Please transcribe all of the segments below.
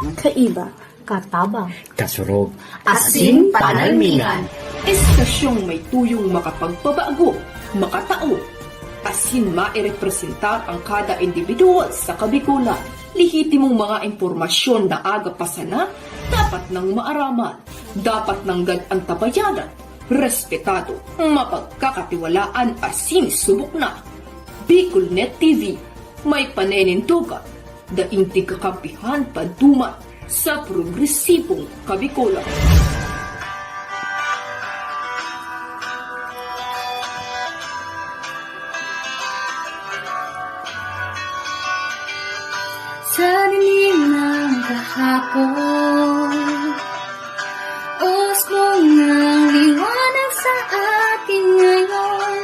Kaiba, katabang, kasurog, Asin panalmingan. Estasyong may tuyong makapagpabago, makatao. Asin mairepresentar ang kada individual sa kabikulan. Lihitimong mga impormasyon na aga pasana, dapat nang maaraman, dapat nang antabayanan, respetado, mapagkakatiwalaan asin subok na. Bicolnet TV, may panenintugan, daing tigakampihan paduman sa progresibong kabikulan. sa dilim ng kahapon. Usbong ng liwanag sa atin ngayon,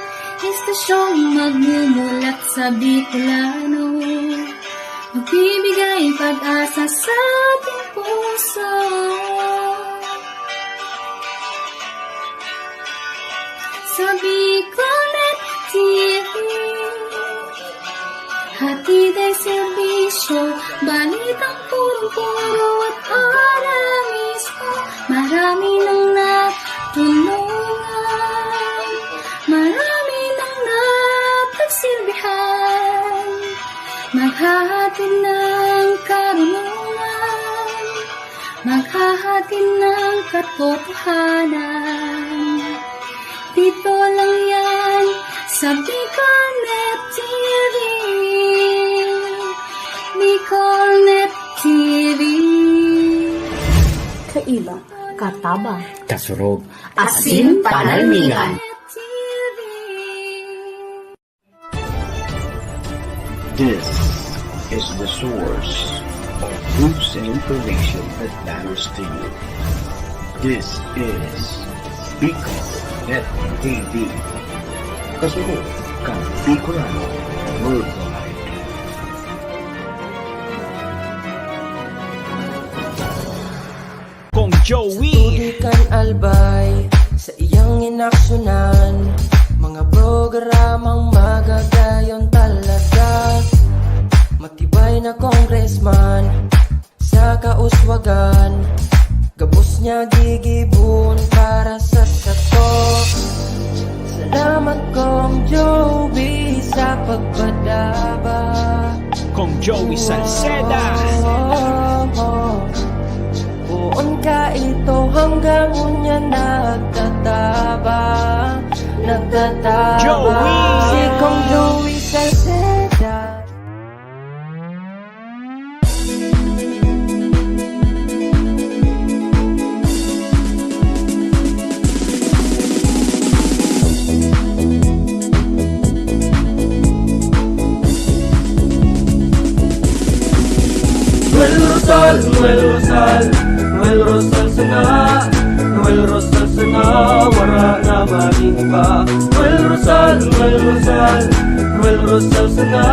estasyong magmumulat sa Bicolano, magbibigay pag-asa sa ating puso. Sa Bicolnet TV, hatid ay serbisyo, balitang purong-puro at para mismo. Marami nang natulungan, marami nang napagsilbihan, maghahatid ng karunungan, maghahatid ng katotohanan. Dito lang yan sa Bicolnet TV. Bicolnet TV. Kaiba, katabang, kasurog, Asin panalmingan. This is the source of news and information that matters to you. This is Bicolnet TV. Kasunod kang Bicolano Worldwide. Kong Joey, Tudikan albay sa iyang inaksyonan, mga programang magagayon talaga. Matibay na congressman sa kauswagan, gabos niya gigibon para sa sato. Salamat Kong Joey sa pagpadaba. Kong Joey Salceda, Buon ka ito hanggang unya nagtataba. Joey! Si Kong Joey Salceda. Noel Rosal, Noel Rosal, Noel Rosal sana, Noel Rosal sana, wala na maniba. Noel Rosal, Noel Rosal, Noel Rosal sana,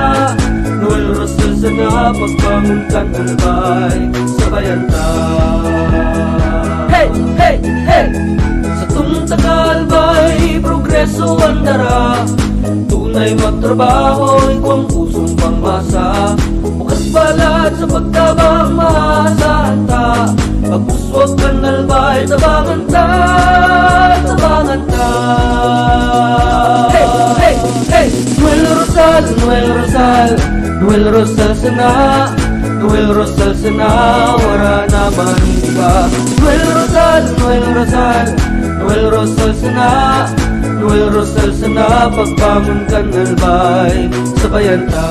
Noel Rosal sana, pagbangon kan albay sa bayanta. Hey, hey, hey! Sa tunta kalbay, progreso ang dara, tunay magtrabaho, ikaw ang pusong pangmasa. Bukas palad sa pagtabang maasahan ta, pagpuswag ka nalbay, tabangan ta, tabangan ta. Hey, hey, hey! Noel Rosal, Noel Rosal, Noel Rosal sana, Noel Rosal sana, wala na maniba. Noel Rosal, Noel Rosal, Noel Rosal sana, Noel Rosal sana, pagbangon ka nalbay sa bayanta.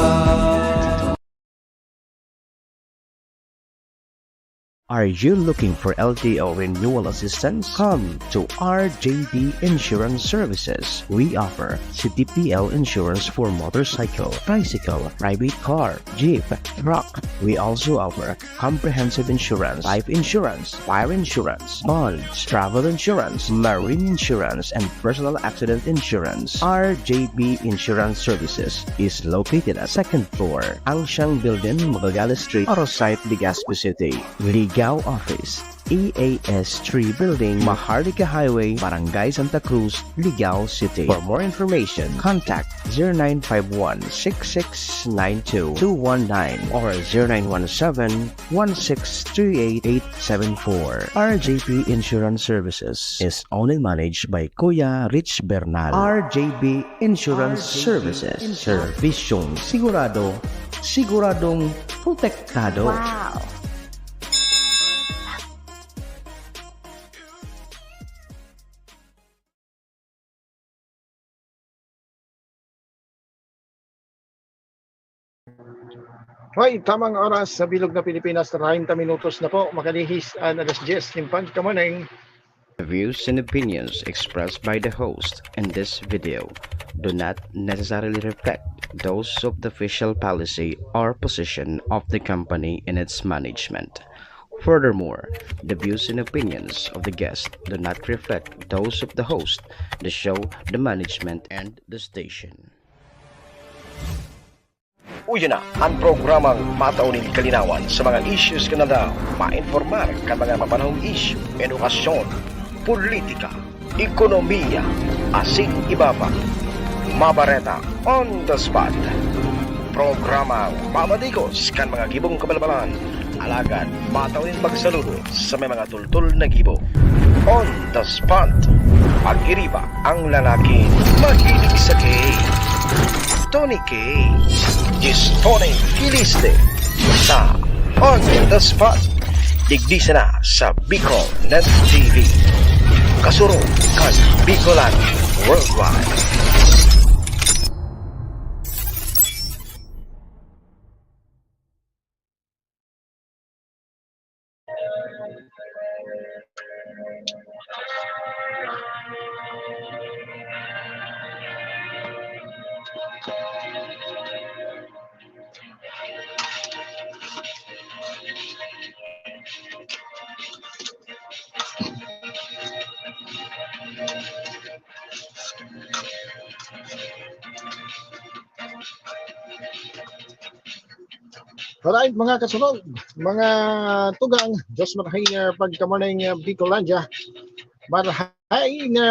Are you looking for LTO renewal assistance? Come to RJB Insurance Services. We offer CTPL insurance for motorcycle, bicycle, private car, jeep, truck. We also offer comprehensive insurance, life insurance, fire insurance, bonds, travel insurance, marine insurance, and personal accident insurance. RJB Insurance Services is located at 2nd floor, Angshang Building, Magallanes Street, Orosite, Legazpi City. Ligao Office EAS3 Building, Maharlika Highway, Barangay Santa Cruz, Ligao City. For more information, contact 0951-6692-219 or 0917-1638874. RJB Insurance Services is owned and managed by Kuya Rich Bernal. RJB Insurance Services. Servisyong sigurado, siguradong protektado. Wow! Hoy, tamang oras sa Bilog na Pilipinas, 30 minutos na po, makalihis ang alas 10 timpan kamaneng. The views and opinions expressed by the host in this video do not necessarily reflect those of the official policy or position of the company and its management. Furthermore, the views and opinions of the guest do not reflect those of the host, the show, the management, and the station. Uyo na ang programang matauning kalinawan sa mga issues ka na daw ma-informar ka mga mapanahong issue, edukasyon, politika, ekonomiya, asin ibaba, mabareta on the spot. Programang mamadigos kan mga gibong kabalbalan, alagad mataunin magsaludo sa may mga tultul na gibo. On the spot, pag-iriba ang lalaking mahilig sa gay. Tony K. Tony Kiliste sa On the Spot. Digdisa na sa Bicol Net TV. Kasuro kan Bicolan Worldwide. Alright mga kasunod, mga tugang, Diyos marahay pagkamanay Bicolandia, marahay na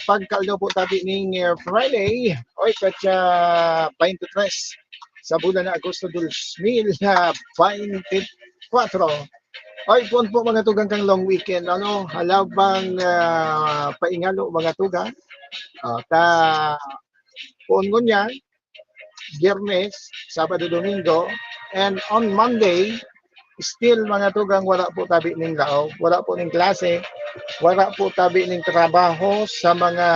pagkaldaw po tabi ning Friday, oy katsa 23 sa bulan na Agosto 2024. Oy po mga tugang kang long weekend, ano, halabang paingalo mga tugang, ta puon niya, Biyernes, Sabado, Domingo, and on Monday, still mga tugang wala po tabi ning lao, wala po ning klase, wala po tabi ning trabaho sa mga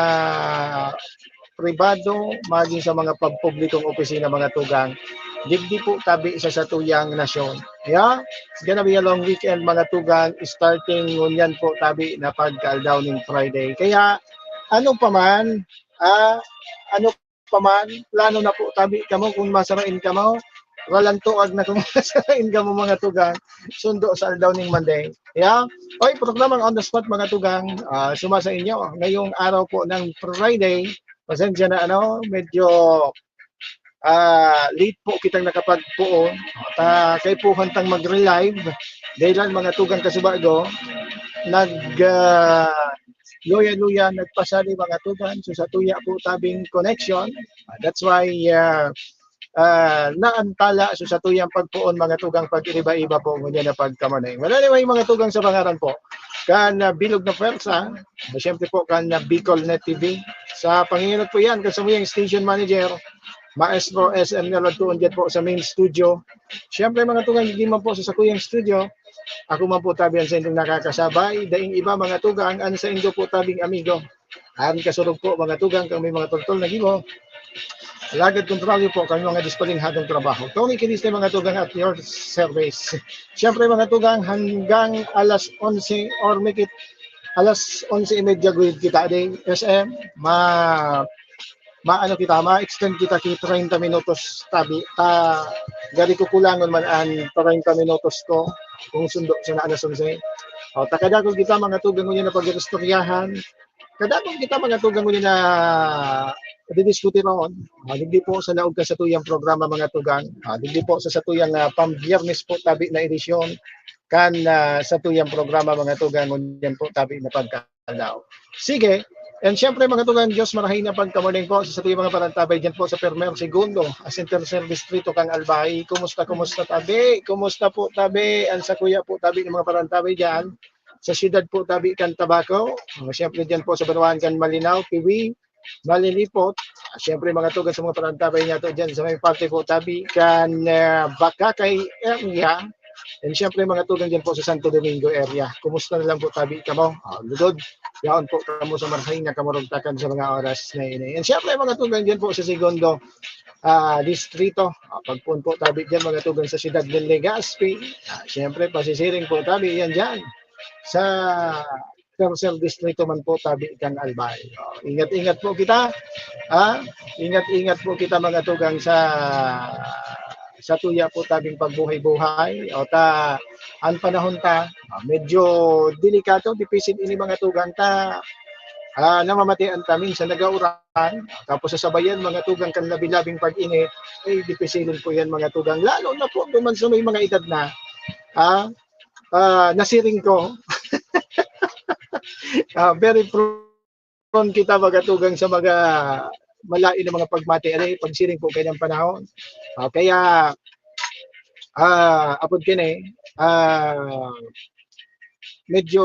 pribado, maging sa mga pagpublikong opisina mga tugang. Digdi po tabi sa satuyang nasyon. Yeah, it's gonna be a long weekend mga tugang, starting ngunyan po tabi na pagkaldaw ning Friday. Kaya ano paman, plano na po tabi ka mo kung masarain ka mo, walang tuag na kung masarain ka mo mga tugang, sundo sa aldaw ning Monday. Yeah? Oy, programang On the Spot mga tugang, suma sa inyo ngayong araw po ng Friday. Pasensya na medyo late po kitang nakapagpuon. Kay po hantang mag-relive dahil mga tugang kasubago luya-luya nagpasali mga tugan so sa tuya po tabing connection. That's why naantala so sa tuyang pagpuon mga tugang pag-iba-iba po ngunyan na pagkamanay. Well anyway mga tugang sa pangaran po kan Bilog na Pwersa, siyempre po kan Bicol Net TV sa pangingat po yan kasama yung station manager Maestro SM Nalatuon dyan po sa main studio. Siyempre mga tugang hindi man po sa sakuyang studio. Ako man po tabi sa inyong nakakasabay. Daing iba mga tugang, ano sa inyo po tabing amigo. Ang kasurog po mga tugang, kami mga tultol na gibo. Lagad kontralyo po kami mga dispalinghadong trabaho. Tony Kiliste mga tugang at your service. Siyempre mga tugang hanggang alas 11 or make it alas 11:30 gawin kita din SM. Ma-extend kita ki 30 minutos tabi. Gari ko kulangon man ang 30 minutos ko kung sundo sa alas 11. Takadakol kita mga tugang ngunyan na pag-istoryahan. Kadakol kita mga tugang ngunyan na didiskuti ron. Hindi po sa naog ka sa tuyang programa mga tugang. Hindi po sa tuyang pambiyernes po tabi na edisyon. kan sa tuyang programa mga tugang ngunyan po tabi na pagkalaw. Sige, and syempre mga tugang Diyos marahin na pagkamuling po sa tuyang mga parantabay dyan po sa Permer Segundo, as Interser Distrito kang Albay. Kumusta tabi? Kumusta po tabi? Ang sa kuya po tabi ng mga parantabay dyan. Sa siyudad po tabi kan Tabaco, syempre dyan po sa Banuan kan Malinaw, Piwi, Malilipot, syempre mga tugan sa mga parantabay niya to dyan sa may parte po tabi kan Bakakay area, and syempre mga tugan dyan po sa Santo Domingo area. Kumusta na lang po tabi kamo? Ludod, yaon po kamo sa marhay na kamurugtakan sa mga oras na ini. And syempre mga tugan dyan po sa Segundo distrito, pagpun po tabi dyan mga tugan sa siyudad ng Legazpi, syempre pasisiring po tabi yan dyan sa Tercer Distrito man po tabi kang Albay. Ingat-ingat po kita. Ingat-ingat po kita mga tugang sa tuya po tabing pagbuhay-buhay. O ta ang panahon ta medyo delikato, dipisit ini mga tugang ta namamatian tamin sa nagauran, tapos sasabayan mga tugang kan labi-labing pag-init, ay dipisilin po yan mga tugang, lalo na po duman sa may mga edad na nasiring ko. Very prone kita magatugang sa mga malain na mga pagmati pagsiring po kayo ng panahon. Kaya apod kini medyo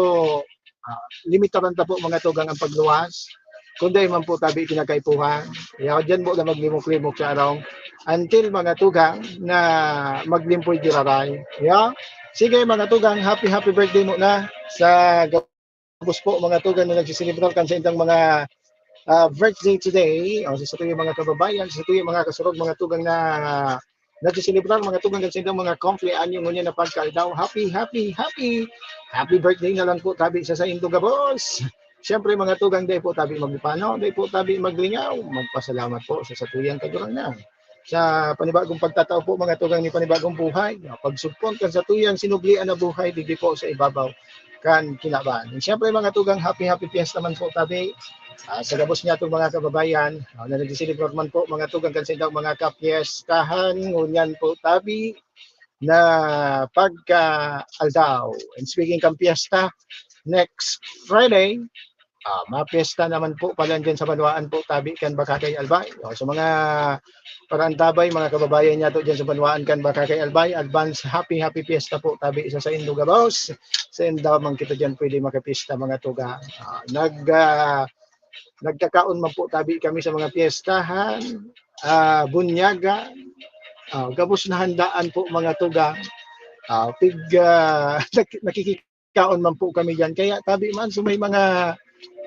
limitaran ta po mga tugang ang pagluwas. Kundi man po tabi kinakaipuhan. Kaya dyan po na maglimok-limok sa araw until mga tugang na maglimpoy diraray. Yeah? Sige mga tugang, happy birthday mo na sa gabos po mga tugang na nagsisilibrar kan sa indang mga birthday today. O sa tuyong mga kababayan, sa tuyong mga kasurog mga tugang na nagsisilibrar mga tugang kan sa indang mga kumpleanyo ngunyan na pagkaldaw. Happy birthday na lang po tabi sa indong gabos. Siyempre mga tugang day po tabi maglipano, day po tabi maglingaw. Magpasalamat po sa tuyang kagurang sa panibagong pagtatao po mga tugang ni panibagong buhay. Pagsugpon kan sa tuyang sinublian na buhay, di po sa ibabaw kan kinaban. Siyempre mga tugang, happy fiesta man po tabi sa gabos niya itong mga kababayan na nagsisilibrar man po mga tugang kan sa mga kapiestahan ngunyan po tabi na pagka-aldaw. And speaking kan piesta, next Friday, mapiesta naman po pala dyan sa Banuan po tabi kan Bakakay Albay. So mga parantabay, mga kababayan niya to dyan sa Banuan kan Bakakay Albay, advance happy fiesta po tabi isa sa Indo Gabos. Sa Indo man kita dyan pwede makapiesta mga tuga. Nagkakaon man po tabi kami sa mga piestahan, bunyaga, gabos na handaan po mga tuga. Nakikikaon man po kami dyan. Kaya tabi man sumay mga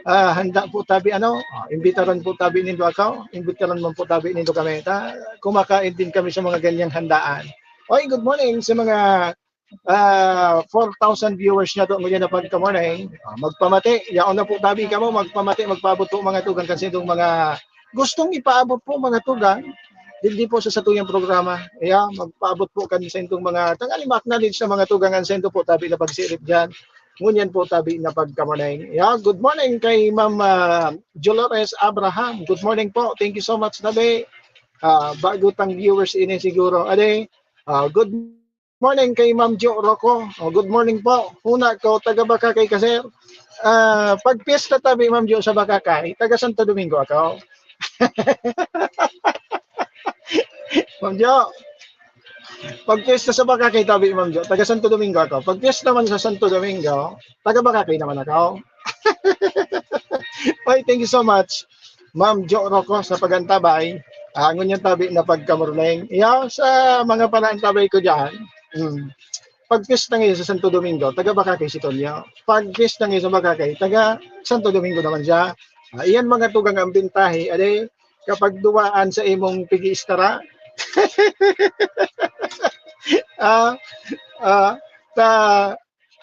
handa po tabi imbitaran po tabi nindo ako, imbitaran man po tabi nindo kami. Kumakain din kami sa mga ganyang handaan. Oy, good morning sa mga 4,000 viewers na to ngayon na pagka-morning. Magpamati, yaon na po tabi ka mo, magpamati, magpaabot po mga tugang kasi itong mga gustong ipaabot po mga tugang, hindi po sa satuyang programa. Magpaabot po kami sa itong mga tangali acknowledge na mga tugang ang sento po tabi na pagsirip dyan. Ngunyan po tabi na pagkamanay. Good morning kay Ma'am Dolores Abraham. Good morning po. Thank you so much tabi. Bago tang viewers ini siguro. Good morning kay Ma'am Jo Rocco. Good morning po. Una ko taga Bakakay kasi pag piyesta tabi Ma'am Jo sa Bakakay, taga Santo Domingo ako. Ma'am Jo, pag piyesta sa Bakakay tabi Ma'am Jo, taga Santo Domingo ako. Pag piyesta naman sa Santo Domingo, taga Bakakay naman ako. Bye, thank you so much Ma'am Jo Rocco sa pagantabay. Ngunyan tabi na pagkamurning. Sa mga palantabay ko dyan, pag piyesta ngayon sa Santo Domingo, taga Bakakay si Tonyo. Pag piyesta ngayon sa Bakakay, taga Santo Domingo naman siya. Iyan mga tugang ang bintahe. Kapag duwaan sa imong pigi-istara,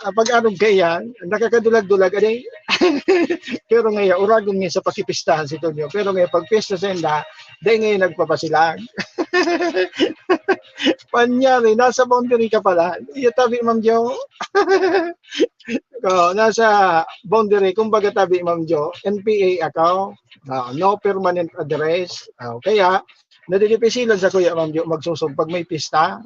pag anong kaya, nakakadulag-dulag, pero ngayon, uragon niya sa pakipistahan si Tonyo. Pero ngayon, pag piyesta sa inda, dahil ngayon nagpapasilang. Panyari, nasa boundary ka pala. Tabi, Ma'am Jo. Nasa boundary, kumbaga tabi, Ma'am Jo. NPA ako. No permanent address. Kaya, nadidipisilan sa kuya, Ma'am Jo, magsusog pag may pista.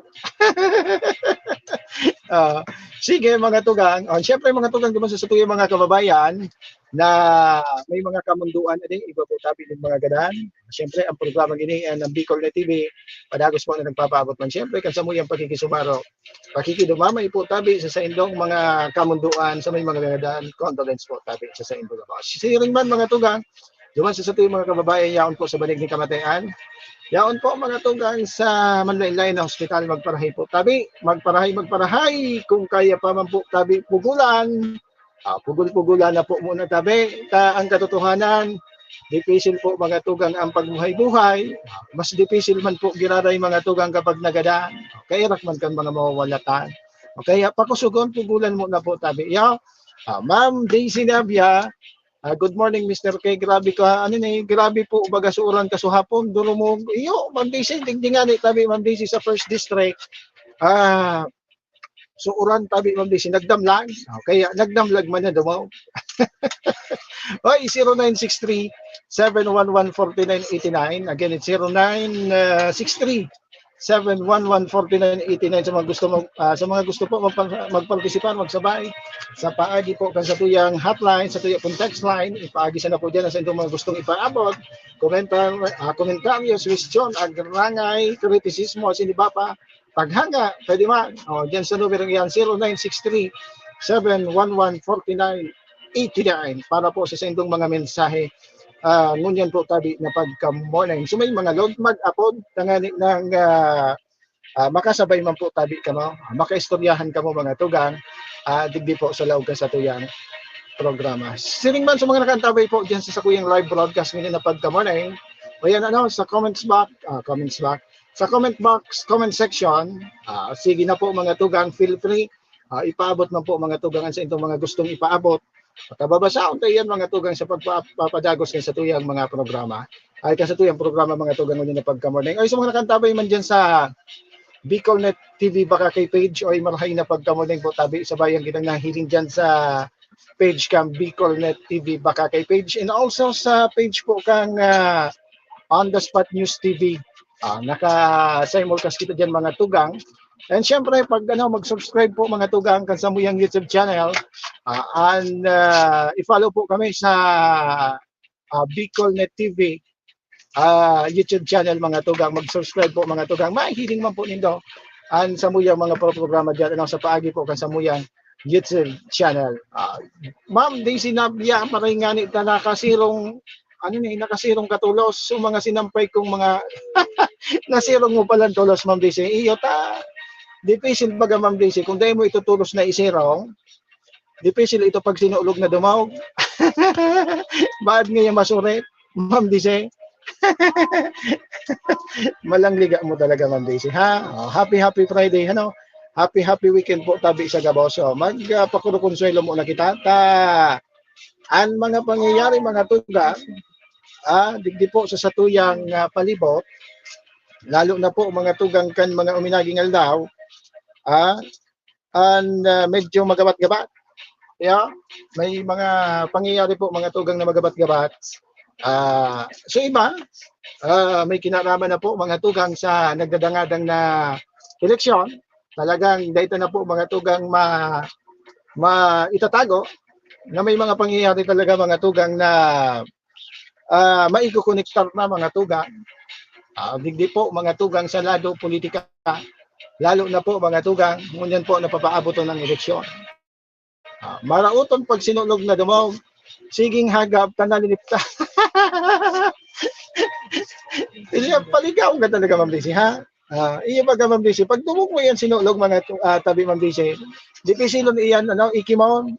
Sige mga tugang. Siyempre mga tugang naman sa tuyong mga kababayan na may mga kamunduan na din, iba po tabi ng mga ganan. Siyempre ang programa gini ng Bicol Net TV, padagos po na nagpapaabot man. Siyempre kan sa muyang pakikisumaro. Pakikidumamay po tabi sa indong mga kamunduan sa may mga ganan. Condolence po tabi sa indong mga. Siring man mga tugang, duman sa tuyong mga kababayan yaon po sa banig ni kamatayan. Yaon po mga tugang sa manlain-lain na hospital magparahay po tabi, magparahay kung kaya pa man po tabi pugulan. Pugul-pugulan na po muna tabi. Ang katotohanan, difícil po mga tugang ang pagbuhay-buhay. Mas difícil man po giraray mga tugang kapag nagada. Kaya rak man kan mga mawawalatan. Kaya pakusugon, pugulan muna po tabi. Ma'am Daisy Navia, good morning Mr. K. Grabe ka, grabe po bagasuran ka suhapon. Duro mo, Ma'am Daisy, tingtingan tabi Ma'am Daisy sa First District. So uran tabi Ma'am Daisy nagdamlag. Kaya nagdamlag man na dumaw. Oy 0963 711 4989. Again it's 0963 711 4989 sa mga gusto po magpartisipar, magsabay sa paagi po kan sa tuyang hotline, sa tuyang text line, ipaagi sa na po diyan sa inyong mga gustong ipaabot, komentaryo, question, agrangay, kritisismo, siniba pa paghanga, pwede man. Diyan sa numero yan, 0963 711 4989 para po sa indong mga mensahe. Ngunyan po tabi na pagka-morning. So may mga load mag-upload ng makasabay man po tabi ka mo. Makaistoryahan ka mo mga tugang. Digdi po sa laog ka sa tuyang programa. Siring man sa mga nakantabay po diyan sa sakuyang live broadcast ngayon na pagka-morning. O yan sa comment section, sige na po mga tugang, feel free, ipaabot man po mga tugangan sa itong mga gustong ipaabot. Pagkababasaon tayo yan mga tugang sa pagpapadagos kayo sa tuyang mga programa. Ay sa tuyang programa mga tugang nyo na pagka-morning. Ay sa mga nakantabay man dyan sa Bicol Net TV baka kay page o marahay na pagka-morning po tabi sa bayang kitang nahiling dyan sa page kang Bicol Net TV baka kay page. And also sa page po kang On The Spot News TV. Naka-simulcast kita dyan mga tugang. And syempre, pag mag-subscribe po mga tugang kan sa muyang YouTube channel, and i-follow po kami sa Bicol Net TV YouTube channel mga tugang. Mag-subscribe po mga tugang. Mahihiling man po nindo and sa muyang mga programa dyan sa paagi po kan sa muyang YouTube channel. Ma'am Daisy Navia, maringani ta nakasirong nakasirong katulos so mga sinampay kong mga nasirong mo palang tulos Ma'am Daisy. Iyo ta difícil baga Ma'am Daisy kung dahil mo itutulos na isirong, difícil ito pag sinuulog na dumaw. Baad ngayon masurit Ma'am Daisy. Malangliga mo talaga Ma'am Daisy ha. Happy Friday happy weekend po tabi sa Gaboso. Magpakurukonsuelo mo na kita ang mga pangyayari mga tugang digdi po sa satuyang palibot, lalo na po mga tugang kan mga uminaging aldaw, medyo magabat-gabat. May mga pangyayari po mga tugang na magabat-gabat. So iba, may kinaraman na po mga tugang sa nagdadangadang na eleksyon. Talagang dito na po mga tugang itatago na may mga pangyayari talaga mga tugang na maikukonektar na mga tugang. Digdi po mga tugang sa lado politika, lalo na po mga tugang, ngunyan po napapaabot ng eleksyon. Marauton pag sinulog na dumaw, siging hagap ka na linipta. Paligaw ka talaga Ma'am Daisy ha. Iya baga Ma'am Daisy, pag dumog mo yan sinulog mga tabi Ma'am Daisy, dipisilon iyan ikimon.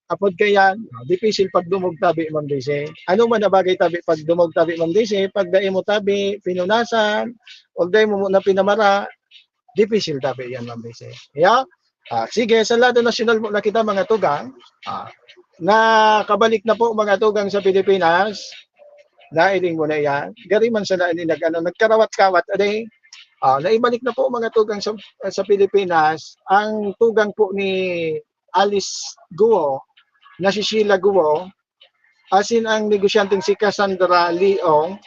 Apod kayan, dipisil pag dumog tabi Ma'am Daisy. Ano man na bagay tabi pag dumog tabi Ma'am Daisy, pag dai mo tabi pinunasan, o dai mo na pinamara, dipisil tabi yan Ma'am Daisy. Sige, sa lado nasyonal mo na kita mga tugang, na kabalik na po mga tugang sa Pilipinas, nailing mo na yan. Gari man sa nagkarawat-kawat, naibalik na po mga tugang sa Pilipinas, ang tugang po ni Alice Guo, na si Sheila Guo, asin ang negosyanteng si Cassandra Leong,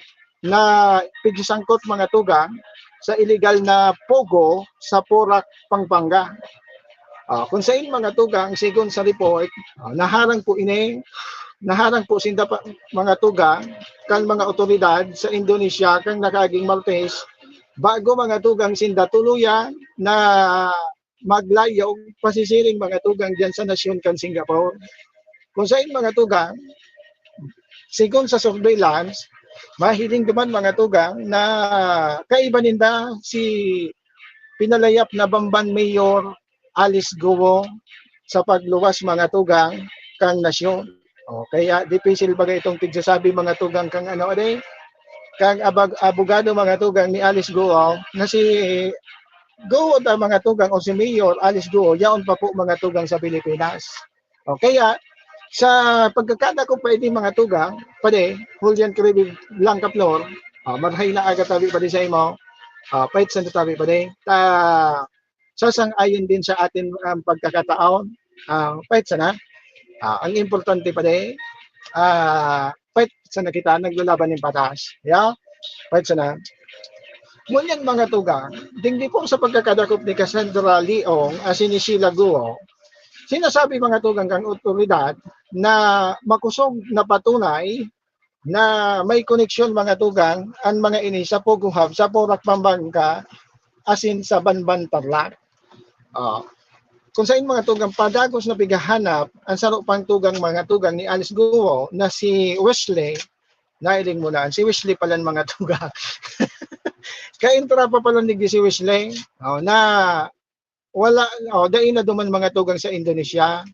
na pigsangkot mga tugang sa illegal na pogo sa Porac, Pampanga. Kung sa mga tugang, sigon sa report, naharang po sinda mga tugang kan mga otoridad sa Indonesia kang nakaging Maltese bago mga tugang sinda tuluyan na maglayaw pasisiring mga tugang diyan sa nasyon kan Singapore. Kung sa mga tugang, sigon sa surveillance, mahiling duman mga tugang na kaiba ninda si pinalayap na Bamban Mayor Alice Guo sa pagluwas mga tugang kang nasyon. Kaya difficile bagay itong tigsasabi mga tugang kang kang abogado mga tugang ni Alice Guo na si Guo ta mga tugang o si Mayor Alice Guo yaon pa po mga tugang sa Pilipinas. Kaya sa pagkakada ko pwede mga tugang, pwede, Julian Caribig Blanca Flor, marhay na aga tabi pa sa imo, pahit sa tabi pa sasang-ayon din sa atin ang pagkakataon, pahit sana, ang importante pa pahit sana kita naglalaban ng patas, pahit sana. Ngunyan mga tugang, hindi po sa pagkakadakop ni Cassandra Leong, asin ni Sheila Guo, sinasabi mga tugang kang otoridad na makusog na patunay na may koneksyon mga tugang ang mga ini sa Pogo Hub sa Porac, Pampanga asin sa Banban, Tarlac. Kung sa mga tugang padagos na pigahanap ang sarupang tugang mga tugang ni Alice Guo na si Wesley, nailing mo na, si Wesley pala mga tugang. Kaintra pa pala ni si Wesley na wala, dahil na duman mga tugang sa Indonesia.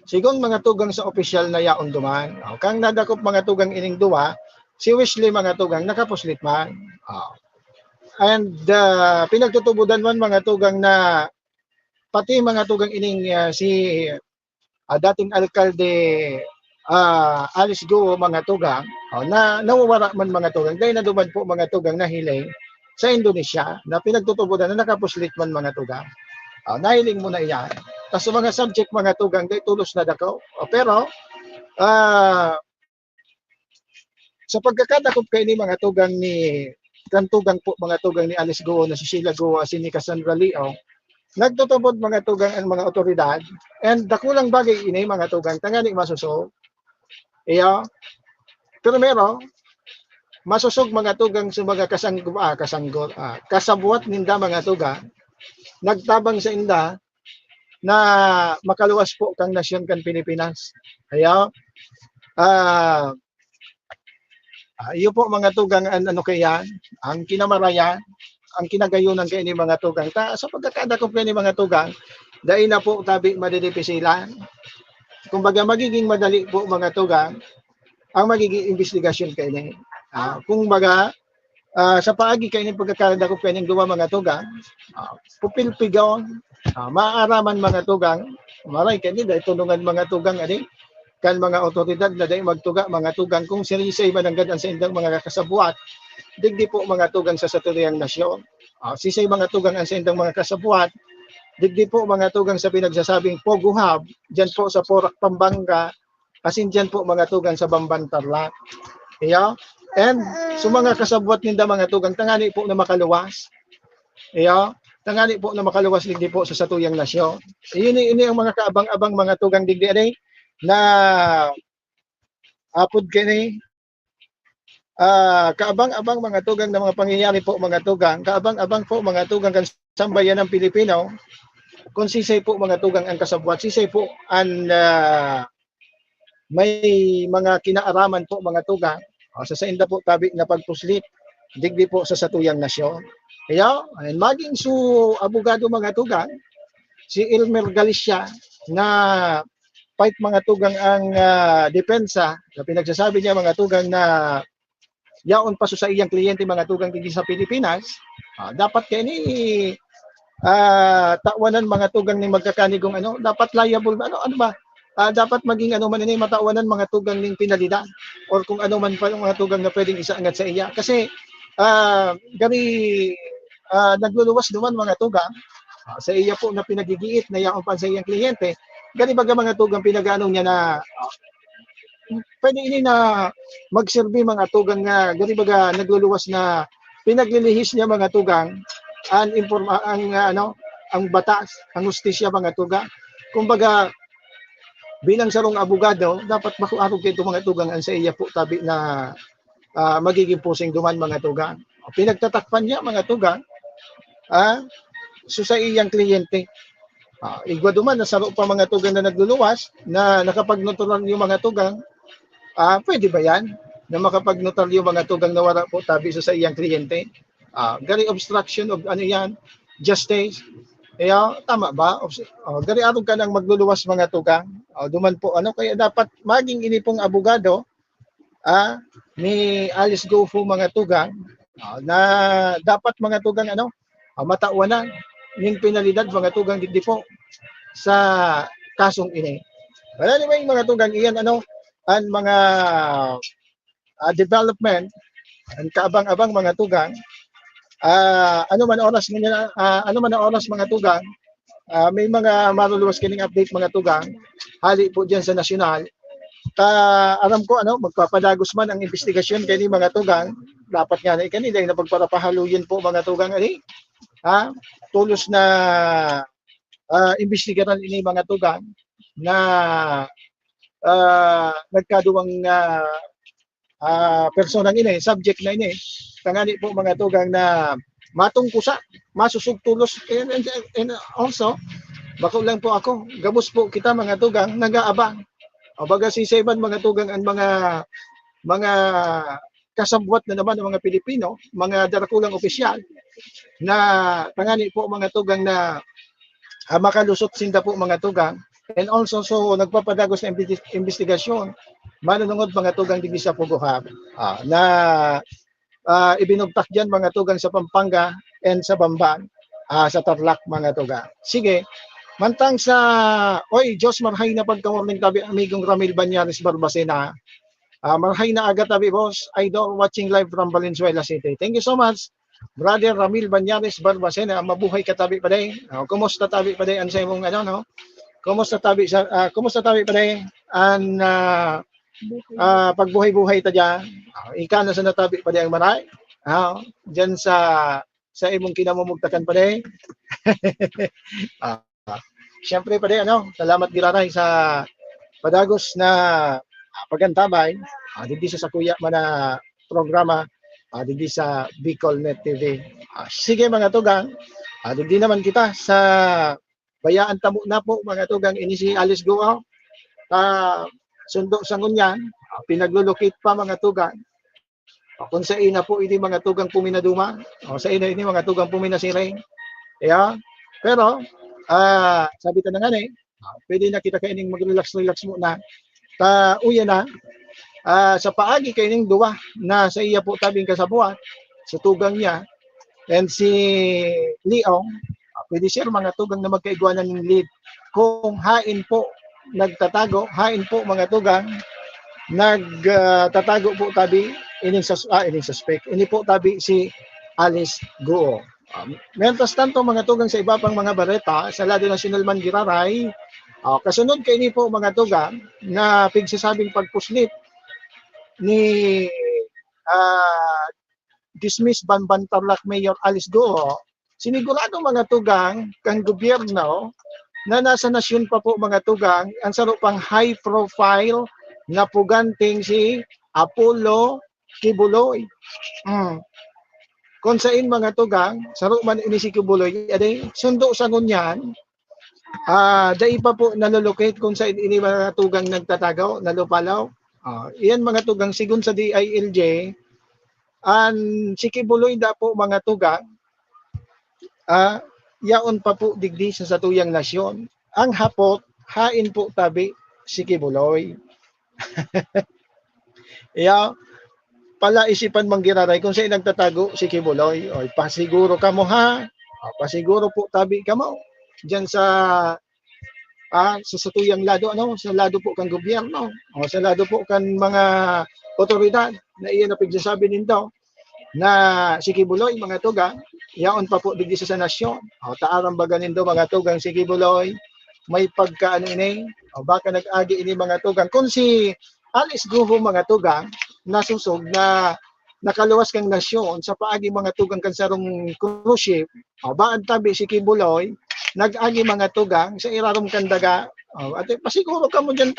Sigon mga tugang sa opisyal na yaon duman. Kang nadakop mga tugang ining duwa, si Wesley mga tugang nakapuslit man. And pinagtutubudan man mga tugang na pati mga tugang ining si dating alkalde Alice Guo mga tugang na nawawara man mga tugang dahil na duman po mga tugang na hiling sa Indonesia na pinagtutubudan na nakapuslit man mga tugang. Nahiling mo na iyan. Tapos mga subject mga tugang day tulos na dako. Pero sa pagkakadakop kay ni mga tugang ni kantugang po mga tugang ni Alice Guo na si Sheila Guo asin ni Cassandra Leong, nagtutubod mga tugang ang mga otoridad and dakulang bagay ini mga tugang tangani masusog. Pero masusog mga tugang sa mga kasabuat ninda mga tugang nagtabang sa inda na makaluwas po kang nasyon kan Pilipinas. Iyo po mga tugang kaya ang kinamarayan, ang kinagayunan kay ni mga tugang sa pagkakadakop ni mga tugang dahil na po tabi madidipisilan. Kumbaga magiging madali po mga tugang ang magiging investigasyon kay ni. Kumbaga sa paagi kay ni pagkakadakop kay ning duwa mga tugang, pupilpigaw, maaaraman mga tugang, maray kay ni dahil tulungan mga tugang kan mga otoridad na dahil magtuga mga tugang kung sinisay mananggad ang sa indang mga kasabuat, digdi po mga tugang sa saturiyang nasyon. Sisay mga tugang ang sa indang mga kasabuat, digdi po mga tugang sa pinagsasabing Pogo Hub, dyan po sa Porac, Pampanga, asin dyan po mga tugang sa Bamban, Tarlac. And sa mga kasabuat ninda mga tugang, tangani po na makaluwas. Tangani po na makaluwas digdi po sa satuyang nasyon. Ini ang mga kaabang-abang mga tugang digdi na apod kini kaabang-abang mga tugang na mga pangyayari po mga tugang, kaabang-abang po mga tugang kan sambayan ng Pilipino, kung sisay po mga tugang ang kasabuat, sisay po ang may mga kinaaraman po mga tugang, sa inda po tabi na pagpuslit, digdi po sa satuyang nasyon. Maging su abogado mga tugang, si Elmer Galicia na fight mga tugang ang depensa na pinagsasabi niya mga tugang na yaon pa sa iyang kliyente mga tugang dito sa Pilipinas, dapat kay ni tawanan mga tugang ni magkakanigong dapat liable dapat maging man ini matawanan mga tugang ning pinalidad or kung man pa yung mga tugang na pwedeng isaangat sa iya kasi nagluluwas naman mga tugang sa iya po na pinagigiit na yaon pa sa iyang kliyente. Gani baga mga tugang pinagano niya na pwede ini na magsilbi mga tugang nga gani baga nagluluwas na pinaglilihis niya mga tugang ang ang batas, ang hustisya mga tugang. Kumbaga bilang sarong abogado, dapat makuarog kay mga tugang ang sa iya po tabi na magiging pusing duman mga tugang. Pinagtatakpan niya mga tugang so sa iyang kliyente. Igwa duman na saro pa mga tugang na nagluluwas na nakapagnotoral yung mga tugang, pwede ba yan? Na makapagnotoral yung mga tugang na wala po tabi sa iyang kliyente? Gari obstruction of ano yan? Justice. Tama ba? Gari arog ka nang magluluwas mga tugang. Duman po kaya dapat maging ini pong abogado ni Alice Gofo mga tugang na dapat mga tugang matawanan ng penalidad mga tugang di po sa kasong ini. But anyway mga tugang iyan ang mga development ang kaabang-abang mga tugang. Ano man ang oras mga tugang, may mga maruluwas kining update mga tugang hali po diyan sa nasyonal. Alam ko magpapadagos man ang investigasyon kini mga tugang, dapat nga na kanila na pagparapahaluyin po mga tugang tulos na imbestigaran ini mga tugang na nagkaduwang personang ini, subject na ini, tangani po mga tugang na matungkusa, masusugtulos, and also, bako lang po ako, gabos po kita mga tugang, nag-aabang. Baga si Seban mga tugang ang mga kasabwat na naman ng mga Pilipino, mga darakulang opisyal, na tangani po mga tugang na makalusot sinda po mga tugang, and also so nagpapadagos na investigasyon manunungod mga tugang digdi sa Puguhab na ibinugtak diyan mga tugang sa Pampanga and sa Bamban sa Tarlac mga tugang. Sige, mantang sa Diyos marhay na pagka-warning tabi amigong Ramil Banyares Barbacena. Marhay na agad tabi boss, idol watching live from Valenzuela City. Thank you so much. Brother Ramil Banyares Barbacena, mabuhay ka tabi pa day. Kumusta tabi pa day ang sa imong Kumusta tabi pa day ang pagbuhay-buhay ta diyan. Ika na sa natabi pa day ang maray. Diyan sa imong kinamumugtakan pa day. Siyempre pa day salamat giraray sa padagos na pagantabay didi sa kuya man na programa didi sa Bicolnet TV. Sige mga tugang, didi naman kita sa bayaan tamo na po mga tugang ini si Alice Gofo. Sundo sa ngunyan, pinaglulukit pa mga tugang. Kung sa ina po ini mga tugang puminaduma, sa ina ini mga tugang puminasiring. Pero sabi ta na nga pwede na kita kaining mag-relax muna. Uya na sa paagi kaining duwa na sa iya po tabing kasabuat sa tugang niya and si Leong, pwede siya mga tugang na magkaigwanan ng lead. Kung hain po nagtatago, hain po mga tugang nagtatago po tabi ining suspect. Ini po tabi si Alice Gofo. Mientras tanto mga tugang sa iba pang mga bareta sa lado national man giraray, kasunod kay ini po mga tugang na pigsasabing pagpuslit ni dismiss Bamban Tarlac Mayor Alice Gofo, sinigurado mga tugang kang gobyerno na nasa nasyon pa po mga tugang ang saro pang high profile na puganting si Apollo Kibuloy. Kung sain mga tugang, saro man ini si Kibuloy, sundo sa ngunyan, dai pa po nalolocate kung sain ini mga tugang nagtatagaw, nalupalaw. Iyan mga tugang, sigun sa DILJ, si Kibuloy da po mga tugang, yaon pa po digdi sa satuyang nasyon. Ang hapot, hain po tabi si Kibuloy. Pala isipan manggiraray kung saan nagtatago si Kibuloy. Pasiguro ka mo pasiguro po tabi ka mo. Diyan sa satuyang lado, sa lado po kang gobyerno, sa lado po kan mga otoridad na iyan na pigsasabi ninyo na si Kibuloy mga tugang, yaon pa po digdi sa nasyon. Taaram baga nindo mga tugang si Kibuloy, may pagkaano ini, baka nag-agi ini mga tugang. Kung si alis guho mga tugang nasusog na nakaluwas kang nasyon sa paagi mga tugang kan sarong cruise ship. Baan tabi si Kibuloy nag-agi mga tugang sa irarom kandaga. At pasiguro ka mo dyan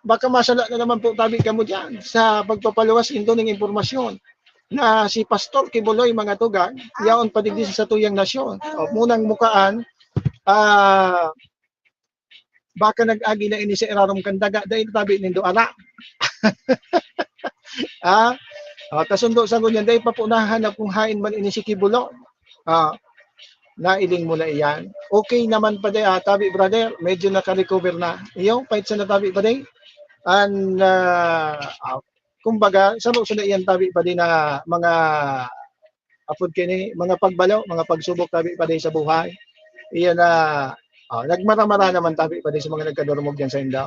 baka masala na naman po tabi ka mo dyan sa pagpapaluwas ito ng impormasyon na si Pastor Kibuloy mga tugang yaon padigdi sa tuyang nasyon. Munang mukaan baka nag-agi na ini sa irarom kandaga dahil tabi nindo ara. Tasundo sa ganyan dahil papunahan na kung hain man ini si Kibuloy. Nailing mo na iyan. Okay naman pa day, tabi brother, medyo naka-recover na. Iyo, pahit sa natabi pa day. And kumbaga, sa na iyan tabi pa day na mga apod kini, mga pagbalo, mga pagsubok tabi pa day sa buhay. Iyan na nagmara-mara naman tabi pa day sa mga nagkadurumog diyan sa inda.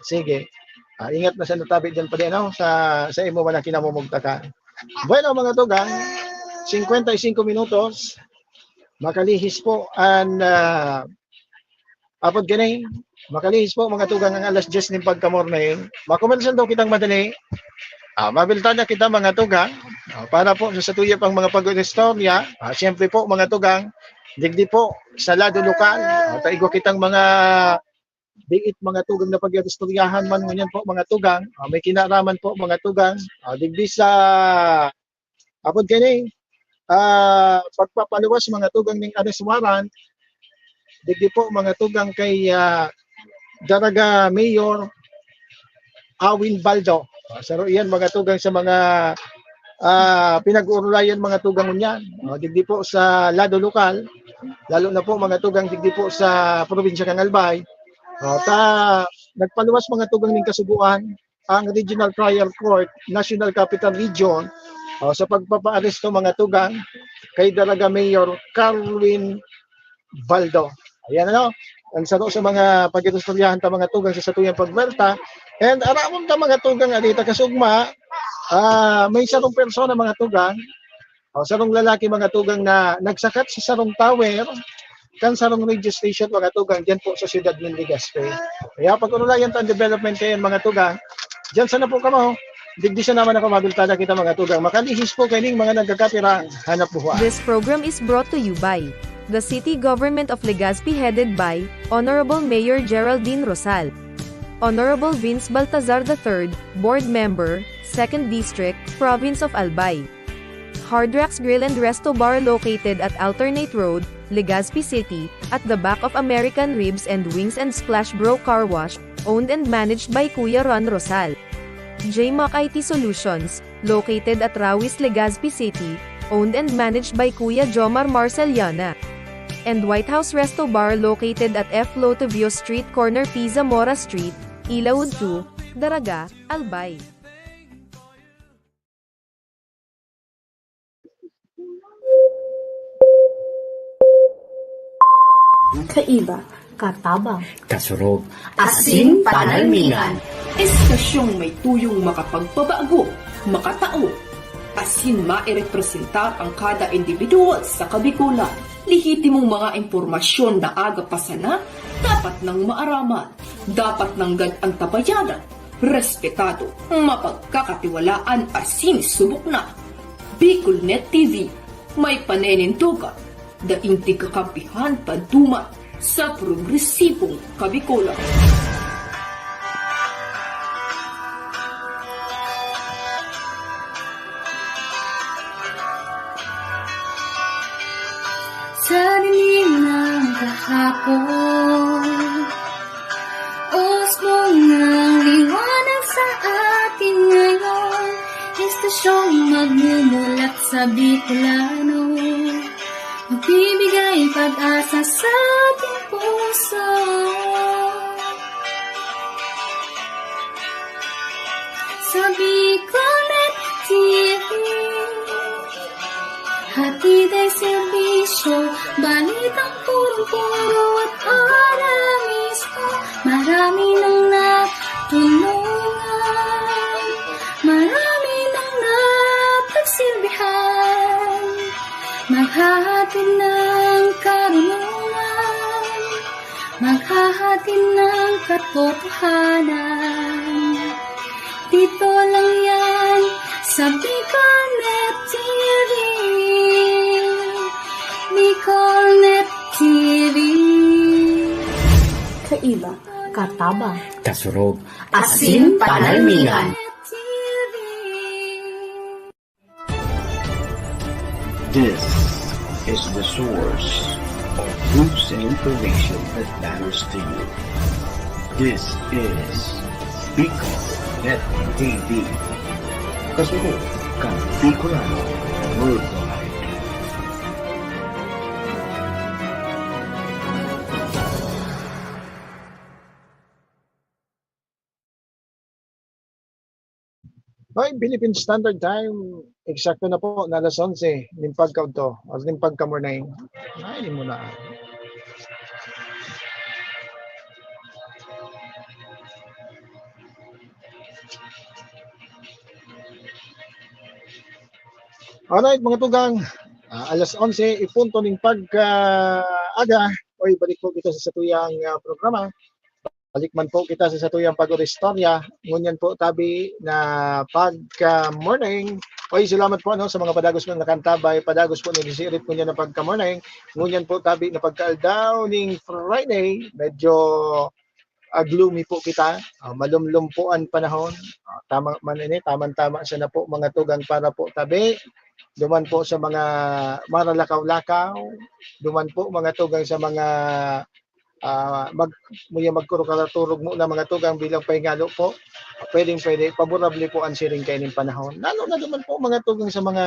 Sige. Ingat na sa natabi diyan pa day no sa imo man na kinamumugta ka. Bueno mga tugang, 55 minutos makalihis po ang apod gani makalihis po mga tugang ang alas 10 ng pagkamorning. Makumensan daw kitang madali. Mabiltan na kita mga tugang para po sa tuya pang mga pag-istorya. Siyempre po mga tugang digdi po sa lado lokal. Taigo kitang mga diit mga tugang na pag-istoryahan man ngunyan po mga tugang. May kinaraman po mga tugang. Digdi sa apod gani pagpapaluwas mga tugang ng Areswaran, digdi po mga tugang kay Daraga Mayor Awin Baldo. Saro iyan mga tugang sa mga pinag-uurayan mga tugang niyan. Digdi po sa lado lokal, lalo na po mga tugang digdi po sa probinsya ng Albay. Nagpaluwas mga tugang ng Kasubuan ang Regional Trial Court, National Capital Region, sa pagpapaaresto mga tugang kay Daraga Mayor Carwin Baldo. Ayan ano, ang saro sa mga pag-istoryahan ta mga tugang sa satuyang pagwelta. And aramon ta mga tugang adita kasugma, may sarong persona mga tugang, sarong lalaki mga tugang na nagsakat sa sarong tower kan sarong radio station mga tugang diyan po sa siyudad ng Legazpi. Kaya pag-unulayan ta ang development kayo mga tugang, diyan sana po kamo. Digdi siya naman ako mabiltada kita mga tugang. Makalihis po kaning mga nagkakatira hanap buhay. This program is brought to you by the City Government of Legazpi headed by Honorable Mayor Geraldine Rosal, Honorable Vince Baltazar III, Board Member, 2nd District, Province of Albay. Hardrax Grill and Resto Bar located at Alternate Road, Legazpi City, at the back of American Ribs and Wings and Splash Bro Car Wash, owned and managed by Kuya Ron Rosal. JMAC IT Solutions, located at Rawis, Legazpi City, owned and managed by Kuya Jomar Marceliana. And White House Resto Bar located at F. Lotavio Street Corner Pisa Mora Street, Ilaud 2, Daraga, Albay. Kaiba, katabang, Kasurog. Asin panalmingan. Estasyong may tuyong makapagpabago, makatao, asin mairepresentar ang kada individual sa kabikulan. Lihitimong mga impormasyon na aga pasana, dapat nang maaraman, dapat nang gadang tabayanan, respetado, mapagkakatiwalaan asin subok na. Bicolnet TV, may panenintugan, daing kakampihan padumat sa progresibong kabikulan. sa dilim ng kahapon. Osmong ng liwanag sa atin ngayon, estasyong magmumulat sa Bicolano, magbibigay pag-asa sa ating puso. Sa Bicolnet TV, hatid ay serbisyo, balitang puro-puro at alarmismo. Marami nang natulungan, marami nang napagsilbihan, maghahatid ng karunungan, maghahatid ng katotohanan. sa Bicolnet TV. Bicolnet TV. Kaiba, katabang, Kasurog, asin panalmingan. This is the source of news and information that matters to you. This is Bicolnet TV. Kasurog, kang Bicolano worldwide. Okay, Philippine Standard Time. Eksakto na po na alas 11. Limpag ka to. O limpag ka morning. Ay, mo na. Alright, mga tugang. Alas 11, ipunto ning pagka-aga. Oy, balik po kita sa satuyang programa. Balik man po kita sa satuyang pag-oristorya. Ngunyan po tabi na pagka-morning. Oy, salamat po sa mga padagos ng nakantabay. Padagos po ni Lisirit ngunyan na pagka-morning. Ngunyan po tabi na pagka-aldaw ning Friday. Medyo gloomy po kita. Malumlum po ang panahon. Tama man ini, tamang-tama siya na po mga tugang para po tabi. Duman po sa mga maralakaw-lakaw. Duman po mga tugang sa mga magkurukalaturog mo na mga tugang bilang pahingalo po. Pwede, paborable po ang siring kayo ng panahon. Lalo na duman po mga tugang sa mga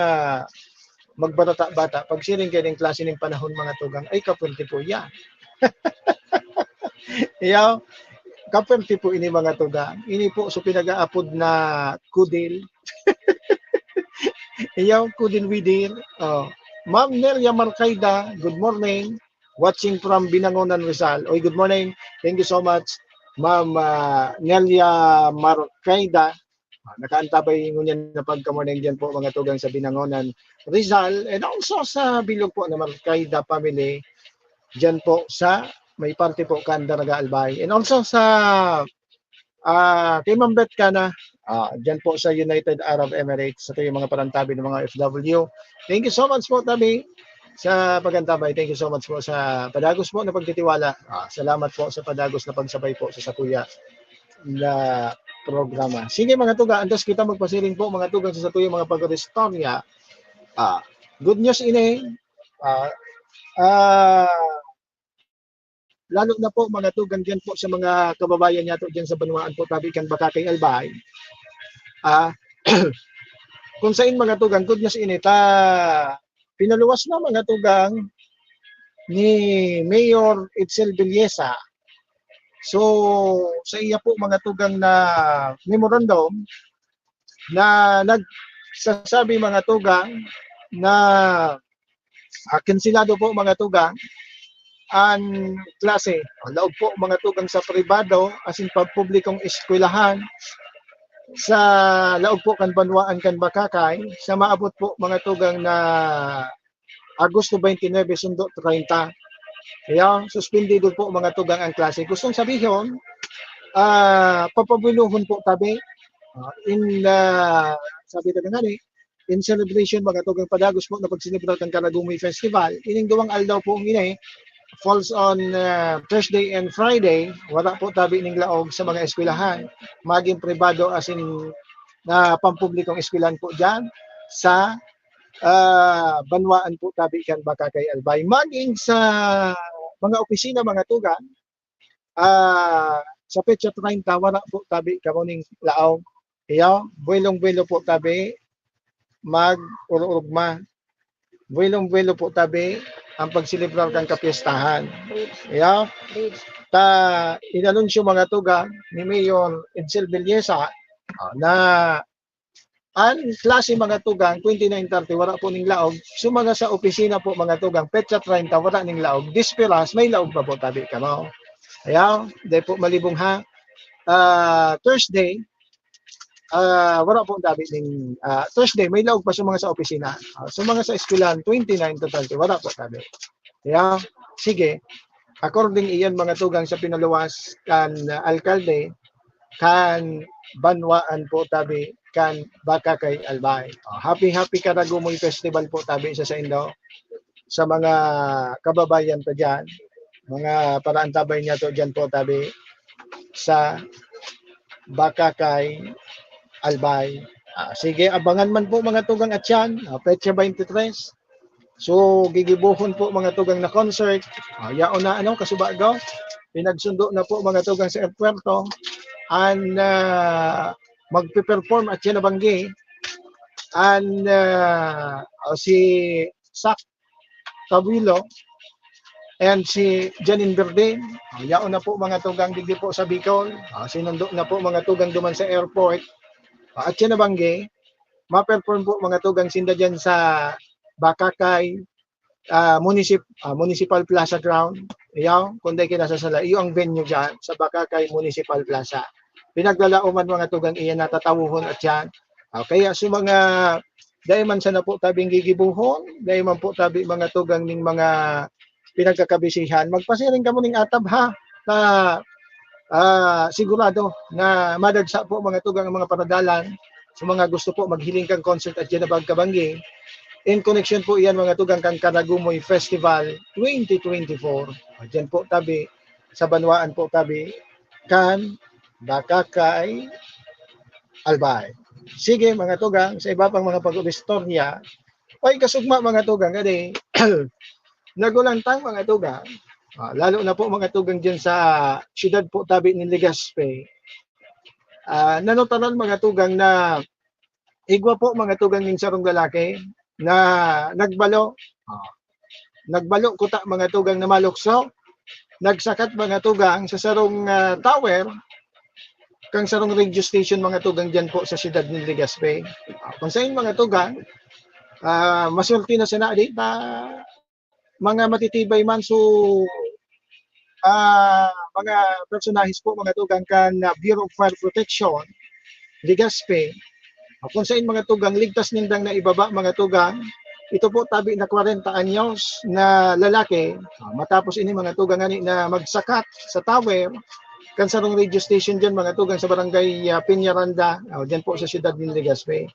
magbata-bata. Pag siring kayo ng klase ng panahon mga tugang, ay kapwerte po yan. Iyaw, kapwerte po ini mga tugang. Ini po so pinag-aapod na kudil. Iyaw, kudil widir. Ma'am Nelia Marcaida, good morning. Watching from Binangonan, Rizal. Oy, good morning. Thank you so much, Ma'am Nelia Marcaida. Nakaantabay ngunyan na pagka-morning dyan po mga tugang sa Binangonan, Rizal. And also sa bilog po na Marcaida family dyan po sa may parte po Candaraga Albay. And also sa kay Ma'am Bet Kana, dyan po sa United Arab Emirates. Ito yung mga parantabi ng mga FW. Thank you so much po, Tabi, sa pagantabay. Thank you so much po sa padagos po na pagtitiwala. Salamat po sa padagos na pagsabay po sa Satuya na programa. Sige mga tuga, antos kita magpasiring po mga tugang sa Satuya mga pag-restorya. Good news ini. Lalo na po mga tugang dyan po sa mga kababayan niya dyan sa Banuaan po, tabi kan Bakakay Albay. Kung saan mga tugang, good news ini, pinaluwas na mga tugang ni Mayor Itzel Villesa. So, sa iya po mga tugang na memorandum na nagsasabi mga tugang na kansilado po mga tugang ang klase. Laog po mga tugang sa pribado as in pagpublikong eskwelahan sa laog po kan Banwaan kan Bakakay sa maabot po mga tugang na Agosto 29 sundo 30. Kaya suspendido po mga tugang ang klase. Gustong sabihin papabiluhon po tabi sabi na nga in celebration mga tugang padagos po na pagsinibrat ng Karagumi Festival. Ining duwang aldaw po ini falls on Thursday and Friday. Wala po tabi ning laog sa mga eskwelahan. Maging pribado as in na pampublikong eskwelahan po dyan sa Banwaan po tabi kan Bakakay Albay. Maging sa mga opisina mga tugan sa petsa 30 wala po tabi kamuning laog. Iya, buwelong-buwelo po tabi mag-urugma. Buwelong-buwelo po tabi ang pagsilibrar kang kapiestahan. Yeah. Inanunsyo mga tugang ni Mayor Itzel Villesa na ang klase mga tugang 29:30 wala po ning laog. Sumaga sa opisina po mga tugang petsa 30 wala ning laog. Disperas may laog pa po tabi kamo. Yeah. Dahil po malibong ha. Thursday wala po tabi ning Thursday may laog pa sa mga sa opisina. Sa mga sa eskwelahan 29 to 30 wala po tabi. Yeah. Sige. According iyan mga tugang sa pinaluwas kan alkalde kan Banwaan po tabi kan baka kay Albay. Happy Karagumoy Festival po tabi sa Indo sa mga kababayan to diyan. Mga paraan tabay niya to diyan po tabi sa baka kay Albay. Sige, abangan man po mga tugang at yan, petsa 23. So, gigibuhon po mga tugang na concert. Yaon na kasubagaw. Pinagsundo na po mga tugang sa airpuerto. And magpe-perform at yan na banggi. And si Sak Tabuilo and si Janine Berde. Yaon na po mga tugang digdi po sa Bicol. Sinundo na po mga tugang duman sa airport. At yan na banggi, ma-perform po mga tugang sinda dyan sa Bakakay Municipal Plaza Ground. Iyaw, kundi kinasasala, iyo ang venue dyan sa Bakakay Municipal Plaza. Pinaglalauman mga tugang iyan natatawuhon at yan. Kaya sa mga dahil man sana po tabing gigibuhon, dahil man po tabi mga tugang ning mga pinagkakabisihan, magpasiring ka mo ning atab ha, sigurado na madagsa po mga tugang ang mga paradalan sa mga gusto po maghiling kang concert at Janabag Kabanggi. In connection po iyan mga tugang kang Karagumoy Festival 2024. Diyan po tabi sa Banwaan po tabi kan baka kay Albay. Sige mga tugang, sa iba pang mga pag-istorya, ay kasugma mga tugang kadi nagulantang mga tugang. Lalo na po mga tugang dyan sa siyudad po tabi ni Legazpi. Nanotaran mga tugang na igwa po mga tugang ng sarong lalaki na nagbalo. Nagbalo kuta mga tugang na malukso. Nagsakat mga tugang sa sarong tower kang sarong radio station mga tugang dyan po sa siyudad ni Legazpi. Kung saan mga tugang, masulti na sana di mga matitibay man so mga personahes po mga tugang kan Bureau of Fire Protection Legazpi. Kung saan mga tugang ligtas nindang na ibaba mga tugang, ito po tabi na 40 anyos na lalaki matapos ini mga tugang ani na magsakat sa tower kan sarong radio station dyan mga tugang sa barangay Peñaranda dyan po sa siyudad ng Legazpi.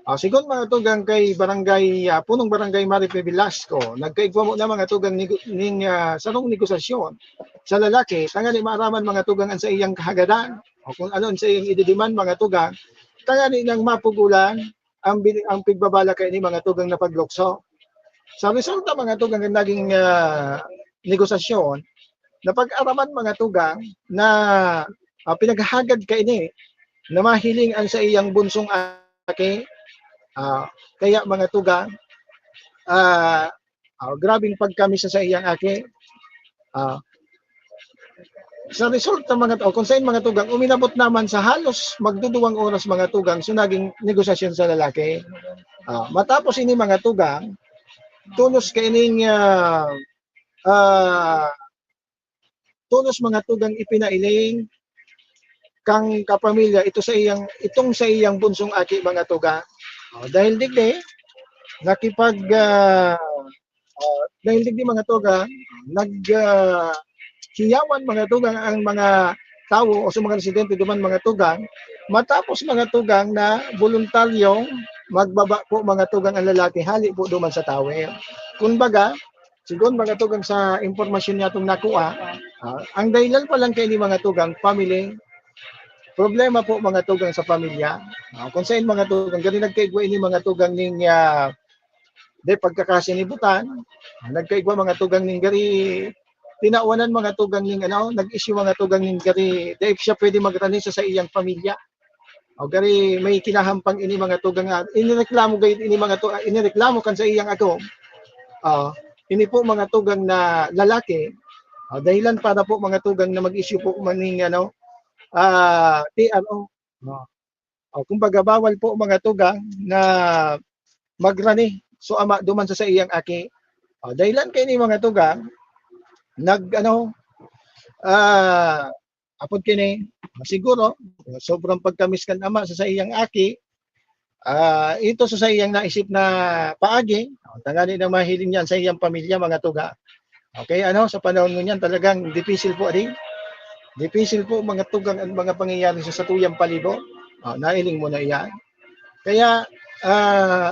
Sigon mga tugang kay barangay punong barangay Maripe Velasco, nagkaigwa mo na mga tugang ning sarong negosasyon sa lalaki, tangani maaraman mga tugang sa iyang kahagadan o kung ano sa iyang ididiman mga tugang, tangani nang mapugulan ang pigbabala kay ni mga tugang na paglukso. Sa resulta mga tugang ng naging negosasyon, na pag-araman mga tugang na pinaghagad kay ni na mahiling ang sa iyang bunsong aki. Kaya mga tugang, grabing pagkamisa sa iyang aki. Sa resulta mga kung saan mga tugang, uminabot naman sa halos magduduwang oras mga tugang so naging negosasyon sa lalaki. Matapos ini mga tugang, tunos kaining tunos mga tugang ipinailing kang kapamilya itong sa iyang bunsong aki mga tugang. Dahil digdi dahil digdi mga tugang hiyawan mga tugang ang mga tao o sa mga residente duman mga tugang matapos mga tugang na voluntaryong magbaba po mga tugang ang lalaki hali po duman sa tower. Kumbaga sigon mga tugang sa impormasyon niya itong nakuha, ang dahilan pa lang kay ni mga tugang family problema po mga tugang sa pamilya. Kung saan mga tugang, gani nagkaigwa ini mga tugang ning pagkakasinibutan, nagkaigwa mga tugang ning gari tinawanan mga tugang ning nag-issue mga tugang ning gari dahil siya pwede magrani sa iyang pamilya. O gari may kinahampang ini mga tugang inireklamo gayud ini mga tugang inireklamo kan sa iyang ako. Ini po mga tugang na lalaki, dahilan para po mga tugang na mag-issue po maning TRO. Kumbaga bawal po mga tugang na magrani so ama duman sa iyang aki. Dahilan kay ni mga tugang apod kini siguro sobrang pagkamis kan ama sa iyang aki. Ito sa iyang naisip na paagi, tangani na mahiling niyan sa iyang pamilya mga tuga. Okay, sa panahon niyan talagang difficile po rin. Difficile po mga tugang ang mga pangyayari sa satuyang palibot. Nailing mo na iyan. Kaya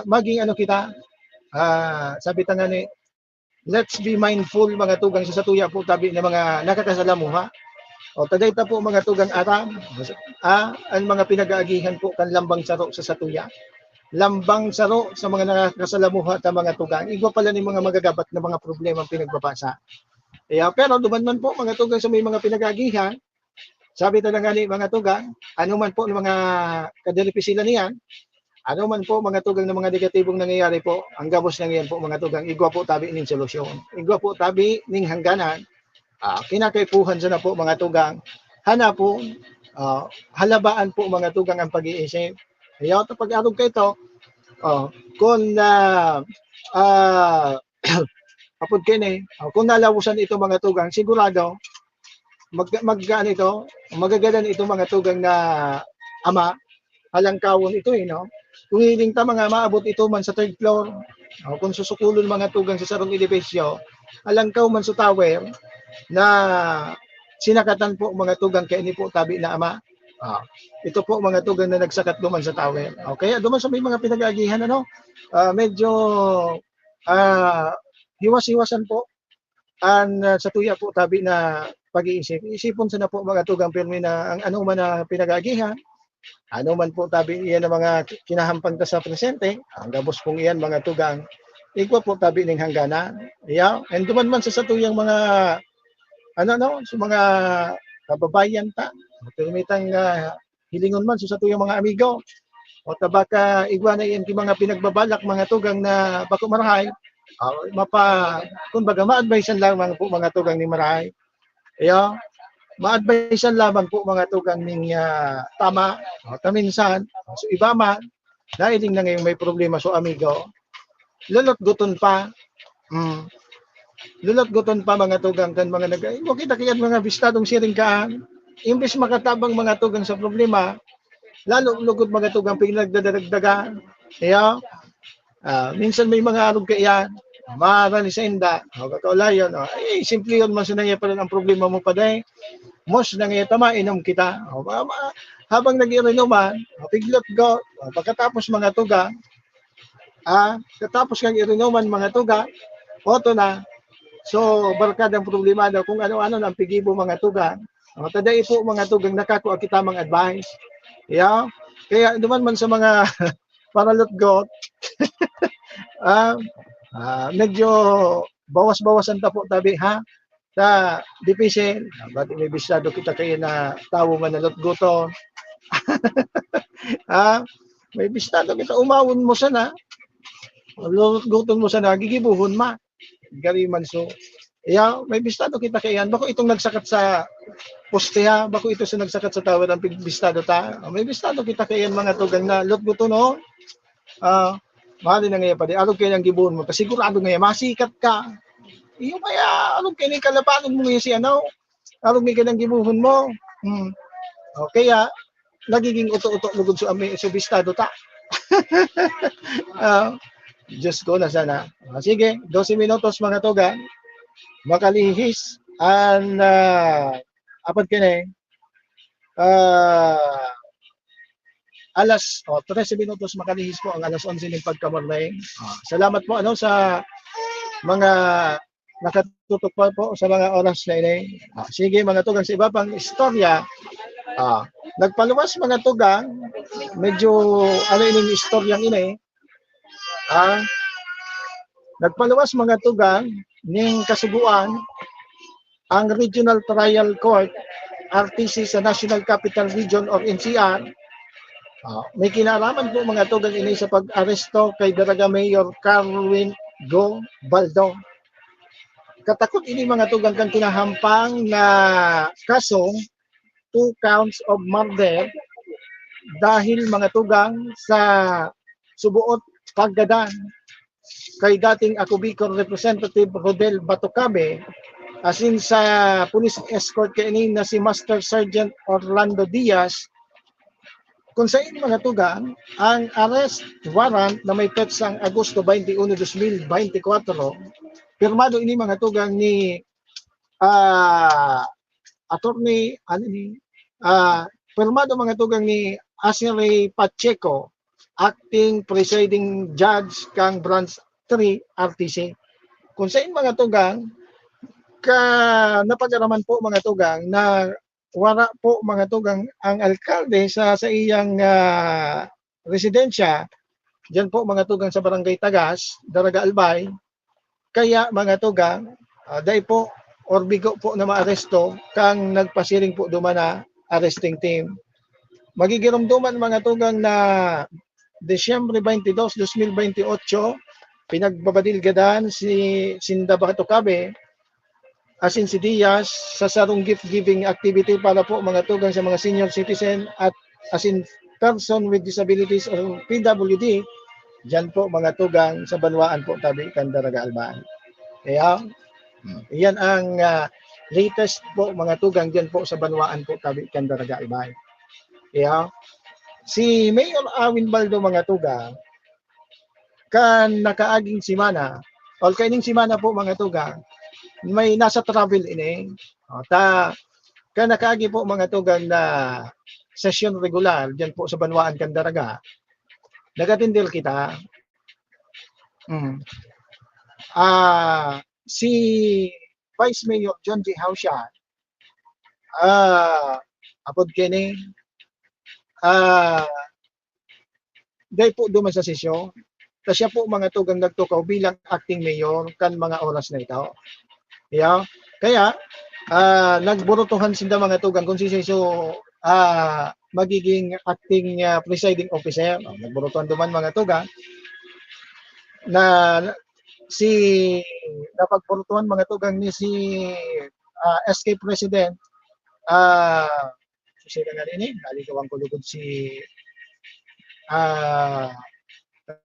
maging ano kita, sabi ta nga ni, let's be mindful mga tugang sa satuya po tabi ng mga nakakasalamuha. O tadayta po mga tugang aram, ang mga pinag-aagihan po kan lambang saro sa satuya. Lambang saro sa mga nakakasalamuha ta mga tugang. Igwa pala ni mga magagabat na mga problema pinagbabasa. Pero duman man po mga tugang sa may mga pinag-aagihan, sabi talaga ni mga tugang, ano man po ng mga kadalipisilan niyan, ano man po mga tugang ng mga negatibong nangyayari po, ang gabos na ngayon po mga tugang, igwa po tabi ning solusyon. Igwa po tabi ning hangganan, kinakaipuhan sa na po mga tugang, po, halabaan po mga tugang ang pag-iisip. Ayaw ito pag-arog kayo ito, kung apod kini, kung nalawusan ito mga tugang, sigurado, magagalan ito mga tugang na ama, halangkawon ito no? Kung hiling ta mga maabot ito man sa third floor, kung susukulon mga tugang sa sarong edifisyo, halangkaw man sa tower, na sinakatan po mga tugang kaya ni po tabi na ama. Ito po mga tugang na nagsakat duman sa tower. Kaya duman sa may mga pinag-aagihan, medyo hiwas-hiwasan po sa tuya po tabi na pag-iisip. Isipon sa na po mga tugang pirmi na ang ano man na pinag-aagihan, ano man po tabi iyan ang mga kinahampang ta sa presente, ang gabos pong iyan mga tugang, igwa po tabi ning hangganan. And duman man sa satuyang mga sa mga kababayan ta, pirmitang hilingon man sa satuyang mga amigo, o tabaka igwa na iyan ki mga pinagbabalak mga tugang na bako marahay, kumbaga ma-advisean lamang po mga tugang ni marahay. Ma-advisean lamang po mga tugang ning tama, taminsan, so iba man, dahil na ngayon may problema so amigo, lulot guton pa, mga tugang kan mga huwag kita kayan mga bistadong siringkaan, imbes makatabang mga tugang sa problema, lalo lugod mga tugang pinagdadagdagan. Minsan may mga arog kayan, maarali sa inda, kakaulayon, simple yun, mas nangyay pa rin ang problema mo pa dahil, mos nangyay tama, inom kita. Habang nag-iinuman, piglot go, pagkatapos mga tugang, katapos kang irinuman mga tugang, oto na, so barkadang problema daw kung ano-ano ng pigibo mga tugang, taday po mga tugang nakakuha kita mga advice. Kaya duman man sa mga paralot got, medyo bawas-bawasan ta po tabi sa dipisil, ba't may bisado kita kayo na tawo man na lotgoton. May bisado kita umawon mo sana, lotgoton mo sana, gigibuhon ma, gariman so. May bistado kita kayan, bako itong nagsakat sa poste bako ito sa nagsakat sa tower ang bistado ta. May bistado kita kayan mga tugang na lotgoton no. Mahali na ngayon pa di, alog kayo ng gibuhon mo, pasigurado ngayon, masikat ka. Kaya, alog kayo ng kalapanan mo ngayon si alog kayo ng gibuhon mo. Kaya, nagiging uto-uto lugod sa bistado ta. Diyos ko na sana. Sige, 12 minutos mga tugang, makalihis, apat ka na alas 13 minutos makalihis po ang alas 11 ng pagkamorning. Salamat po sa mga nakatutok pa po sa mga oras na ini. Sige mga tugang, sa iba pang istorya, nagpaluwas mga tugang, medyo ining istoryang ini, nagpaluwas mga tugang ning kasuguan ang Regional Trial Court RTC sa National Capital Region or NCR. May kinalaman po mga tugang ini sa pag-aresto kay Daraga Mayor Carwin Go Baldo. Katakot ini mga tugang kang kinahampang na kasong 2 counts of murder dahil mga tugang sa subuot paggadan kay dating Ako Bicol Representative Rodel Batocabe, asin sa police escort kay ini na si Master Sergeant Orlando Diaz, kung sa inyo mga tugang, ang arrest warrant na may petsang Agosto 21, 2024, pirmado ini mga tugang ni attorney, pirmado mga tugang ni Asirey Pacheco, acting presiding judge kang branch 3 RTC. Kung sa mga tugang ka napagaraman po mga tugang na wala po mga tugang ang alkalde sa iyang residensya diyan po mga tugang sa barangay Tagas, Daraga Albay, kaya mga tugang dahil po or bigo po na maaresto kang nagpasiring po dumana arresting team. Magigirumduman mga tugang na Desyembre 22, 2028, pinagbabadilgadan si Sinda Batucabe asin si Diaz sa sarong gift giving activity para po mga tugang sa mga senior citizen at asin person with disabilities or PWD diyan po mga tugang sa Banwaan po tabi kan Daraga Albay. Kaya yan ang latest po mga tugang diyan po sa Banwaan po tabi kan Daraga Albay. Kaya si Mayor Awin Baldo mga tugang kan nakaaging simana o kaining simana po mga tugang may nasa travel ini ta kan nakaagi po mga tugang na session regular diyan po sa Banwaan kan Daraga nagatindil kita si Vice Mayor John J. Hausyan apod kini dahil po duman sa sesyon ta siya po mga tugang nagtukaw bilang acting mayor kan mga oras na ito. Kaya nagburutuhan sila mga tugang kung si Seso magiging acting presiding officer. Nagburutuhan duman mga tugang na si napagburutuhan mga tugang ni si SK President sila nga rin naligawang kulugod si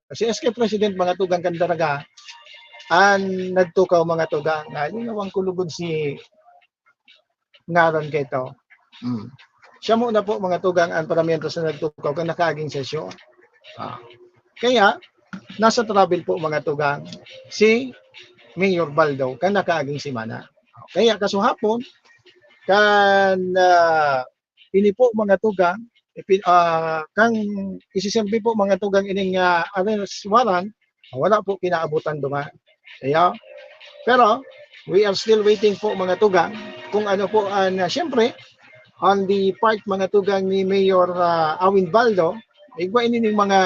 SK President mga tugang kan Daraga an nagtukaw mga tugang naligawang kulugod si ngaron kito. Siya muna po mga tugang ang paramiento sa nagtukaw kan nakaaging sesyon. Kaya nasa travel po mga tugang si Mayor Baldo kan nakaaging simana. Kaya kasuhapon kan ini po mga tugang kang isiserbi po mga tugang ining arrest warrant wala po kinaabutan duman. Kaya pero we are still waiting po mga tugang kung ano po siyempre on the part mga tugang ni Mayor Awin Baldo igwa ini mga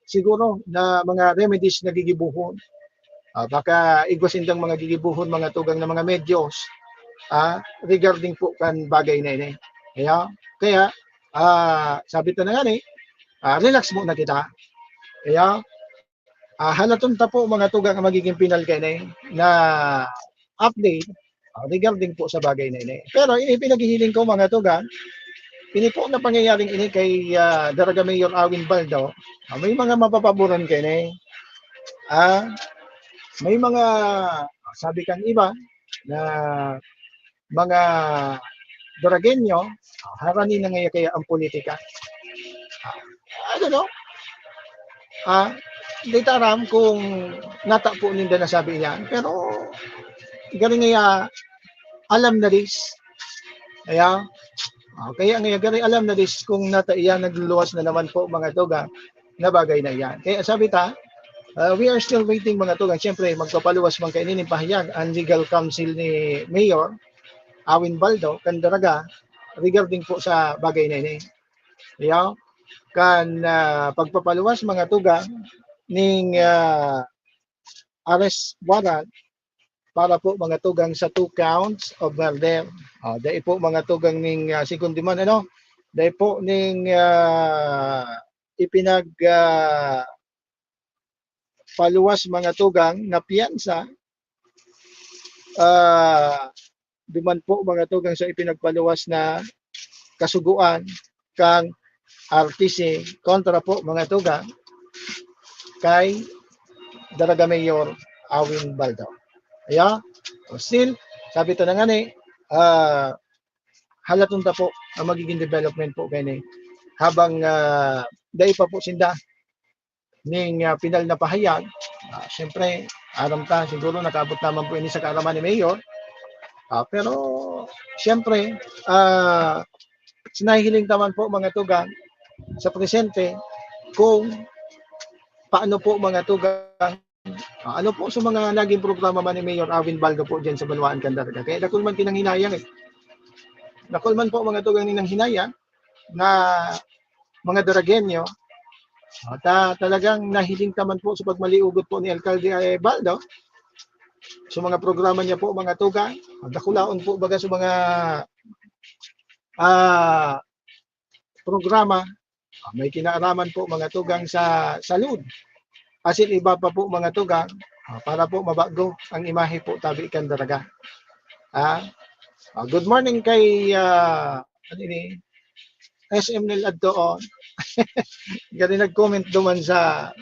siguro na mga remedies na gigibuhon. Baka igwa sindang mga gigibuhon mga tugang na mga medyos regarding po kan bagay na ini. Kaya sabi ta na nga ni relax mo na kita. Kaya halaton ta po mga tugang ang magiging pinal kay na update regarding po sa bagay na ini. Pero ini pinaghihiling ko mga tugang ini po na pangyayaring ini kay Daraga Mayor Awin Baldo may mga mapapaboran kay ni may mga sabi kang iba na mga Daragenyo harani na ngayon kaya ang politika. I don't know. Hindi taram kung nata po ninda nasabi niyan. Pero galing nga alam na dis. Kaya nga galing alam na dis kung nata iyan nagluluwas na naman po mga tugang na bagay na iyan. Kaya sabi ta, we are still waiting mga tugang. Siyempre magpapaluwas man kainin ng pahayag ang legal counsel ni Mayor Awin Baldo kan Daraga regarding po sa bagay na ini. Kan pagpapaluwas mga tugang ning arrest warrant para po mga tugang sa 2 counts of murder. Dahil po mga tugang ning sekundiman dahil po ning ipinag paluwas mga tugang na piyansa duman po mga tugang sa ipinagpaluwas na kasuguan kang RTC kontra po mga tugang kay Daraga Mayor Awin Baldo. Still sabi ta na nga ni halaton ta po ang magiging development po kay habang dahil pa po sinda ning pinal na pahayag. Siyempre aram ta siguro nakabot naman po ini sa kaaraman ni Mayor. Pero siyempre sinahiling naman po mga tugang sa presente kung paano po mga tugang, ano po sa mga naging programa man ni Mayor Avin Baldo po dyan sa Banwaan Candaraga. Kaya dakol man kinang hinayang eh. Dakol man po mga tugang ninang hinayang na mga Daragenyo, at talagang nahiling taman po sa pagmaliugot po ni Alcalde Baldo sa mga programa niya po mga tugang. Dakulaon po baga sa mga programa, may kinaaraman po mga tugang sa salud. Asin iba pa po mga tugang para po mabago ang imahe po tabi Candaraga. Good morning kay SM Nil Addoon. Gani nag-comment duman sa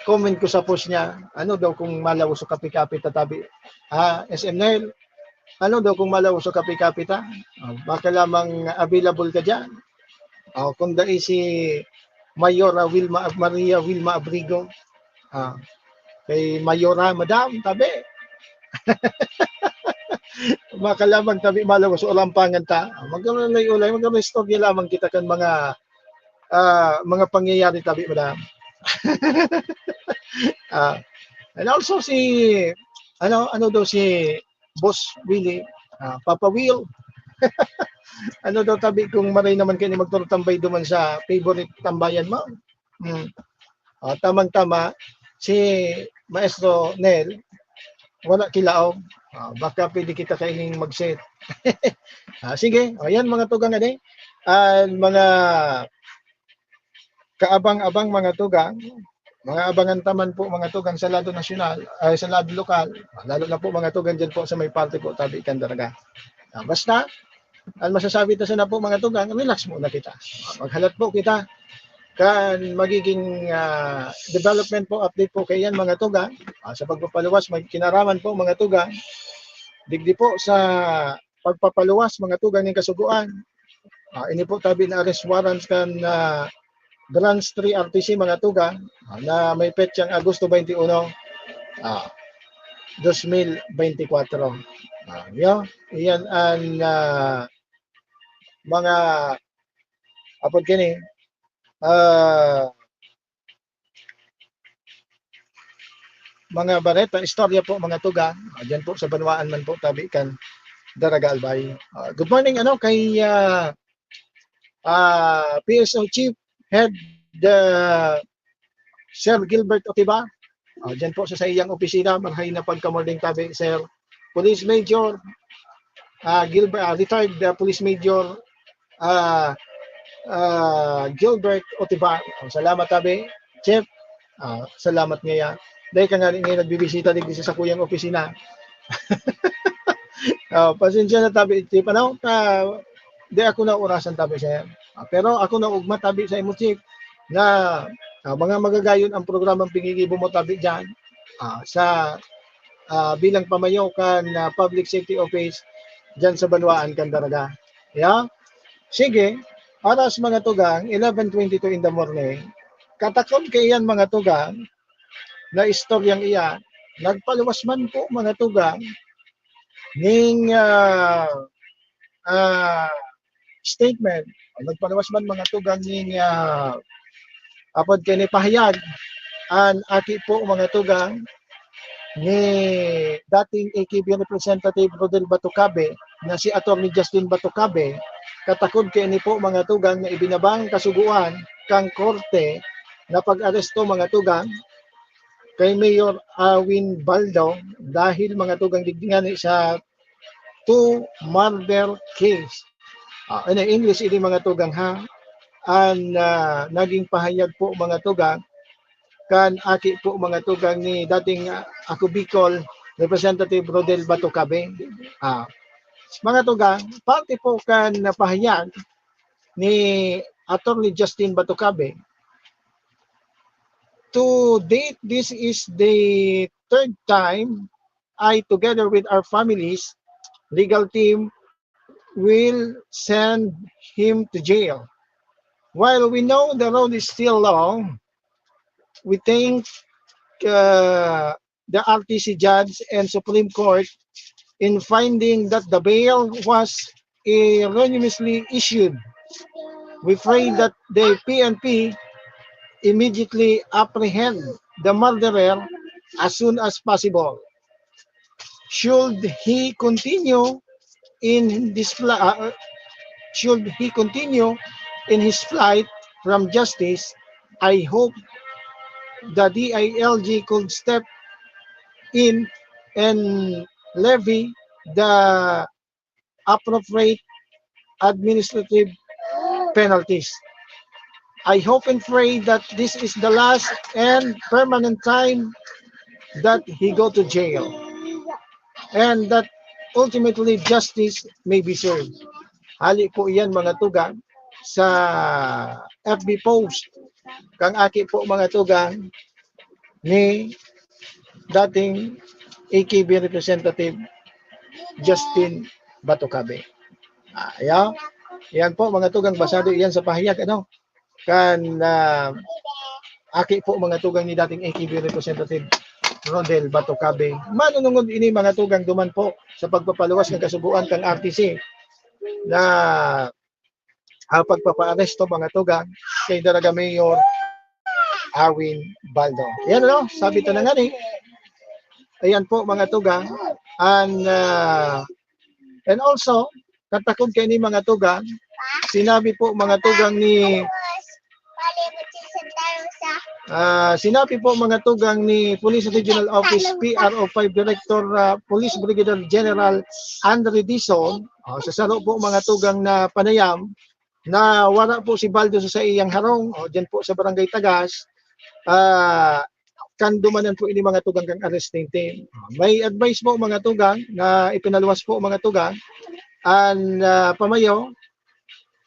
comment ko sa post niya. Ano daw kung malaw sa kapi-kapi tatabi? SM Nil, ano daw kung malaw sa kapi-kapi ta? Baka lamang available ka dyan. Kung dai si Mayora Maria Wilma Abrigo. Kay Mayora, Madam, tabi. Makalamang tabi malaw sa olampangan ta. Magkamay ulay, magkamay storya lamang kita kan mga pangyayari tabi, Madam. And also si ano daw si Boss Willie, Papa Will. Ano daw tabi kung maray naman kayo magturtambay duman sa favorite tambayan mo. Tamang-tama si Maestro Nel wala kilao. Baka pwede kita kaining mag-set. Sige, ayan mga tugang ani. Mga kaabang-abang mga tugang, mga abangan taman po mga tugang sa lado nasyonal, sa lado lokal, lalo na po mga tugang dyan po sa may party po tabi Candaraga. Basta, ang masasabi ta na po mga tugang, relax muna kita. Maghalat po kita kan magiging development po, update po kayan mga tugang. Sa pagpapaluwas, may kinaraman po mga tugang. Digdi po sa pagpapaluwas mga tugang ng kasuguan. Ini po tabi na arrest warrants kan Branch 3 RTC mga tugang na may petsang Agosto 21, 2024. Iyan ang mga apod kini mga bareta, istorya po mga tugang. Diyan po sa Banwaan man po tabi kan Daraga Albay. Good morning kay PSO Chief Head Sir Gilbert Otiba. Diyan po sa iyang opisina, marhay na pagkamorning tabi Sir Police Major Gilbert, retired Police Major Gilbert Otiba. Salamat tabi Chief. Salamat ngayon. Dahil ka nga ngayon nagbibisita din sa kuyang opisina. Pasensya na tabi Chief. Di ako na orasan tabi siya. Pero ako na ugma tabi sa imo Chief na mga magagayon ang programang pingigibo mo tabi dyan sa bilang pamayo kan Public Safety Office dyan sa Banwaan Candaraga. Sige, oras mga tugang, 11:22 in the morning. Katakon kayan mga tugang na istoryang iya, nagpaluwas man po mga tugang ning statement. Nagpaluwas man mga tugang ning apod kini pahayag an aki po mga tugang ni dating AKB Representative Rodel Batucabe na si Atty. Justin Batucabe. Katakod kini po mga tugang na ibinabang kasuguan kang korte na pag-aresto mga tugang kay Mayor Avin Baldo dahil mga tugang digdingan sa 2 murder case. In English ini mga tugang naging pahayag po mga tugang kan aki po mga tugang ni dating ako Bicol Representative Rodel Batucabe. Mga tugang, parte po kan pahayag ni Atty. Justin Batucabe. To date, this is the 3rd time I, together with our families, legal team, will send him to jail. While we know the road is still long, we thank the RTC judge and Supreme Court in finding that the bail was erroneously issued. We pray that the PNP immediately apprehend the murderer as soon as possible. Should he continue in this flight from justice, I hope the DILG could step in and levy the appropriate administrative penalties. I hope and pray that this is the last and permanent time that he go to jail, and that ultimately justice may be served. Hali po iyan mga tugang sa FB post kang aki po mga tugang ni dating AKB representative Justin Batocabe. Yan po mga tugang, basado iyan sa pahayag kan aki po mga tugang ni dating AKB representative Rodel Batocabe. Manunungod ini mga tugang duman po sa pagpapaluwas ng kasubuan kang RTC na pagpapaaresto mga tugang kay Daraga Mayor Awin Baldo. Yan sabi to na nga ayan po mga tugang, and also katakod kay ni mga tugang, sinabi po mga tugang ni Police Regional Office PRO 5 Director Police Brigadier General Andre Dizon sa saro po mga tugang na panayam na wala po si Baldo sa iyang harong diyan po sa Barangay Tagas, kan dumanan po ini mga tugang kang arresting team. May advice po mga tugang na ipinaluwas po mga tugang ang pamayo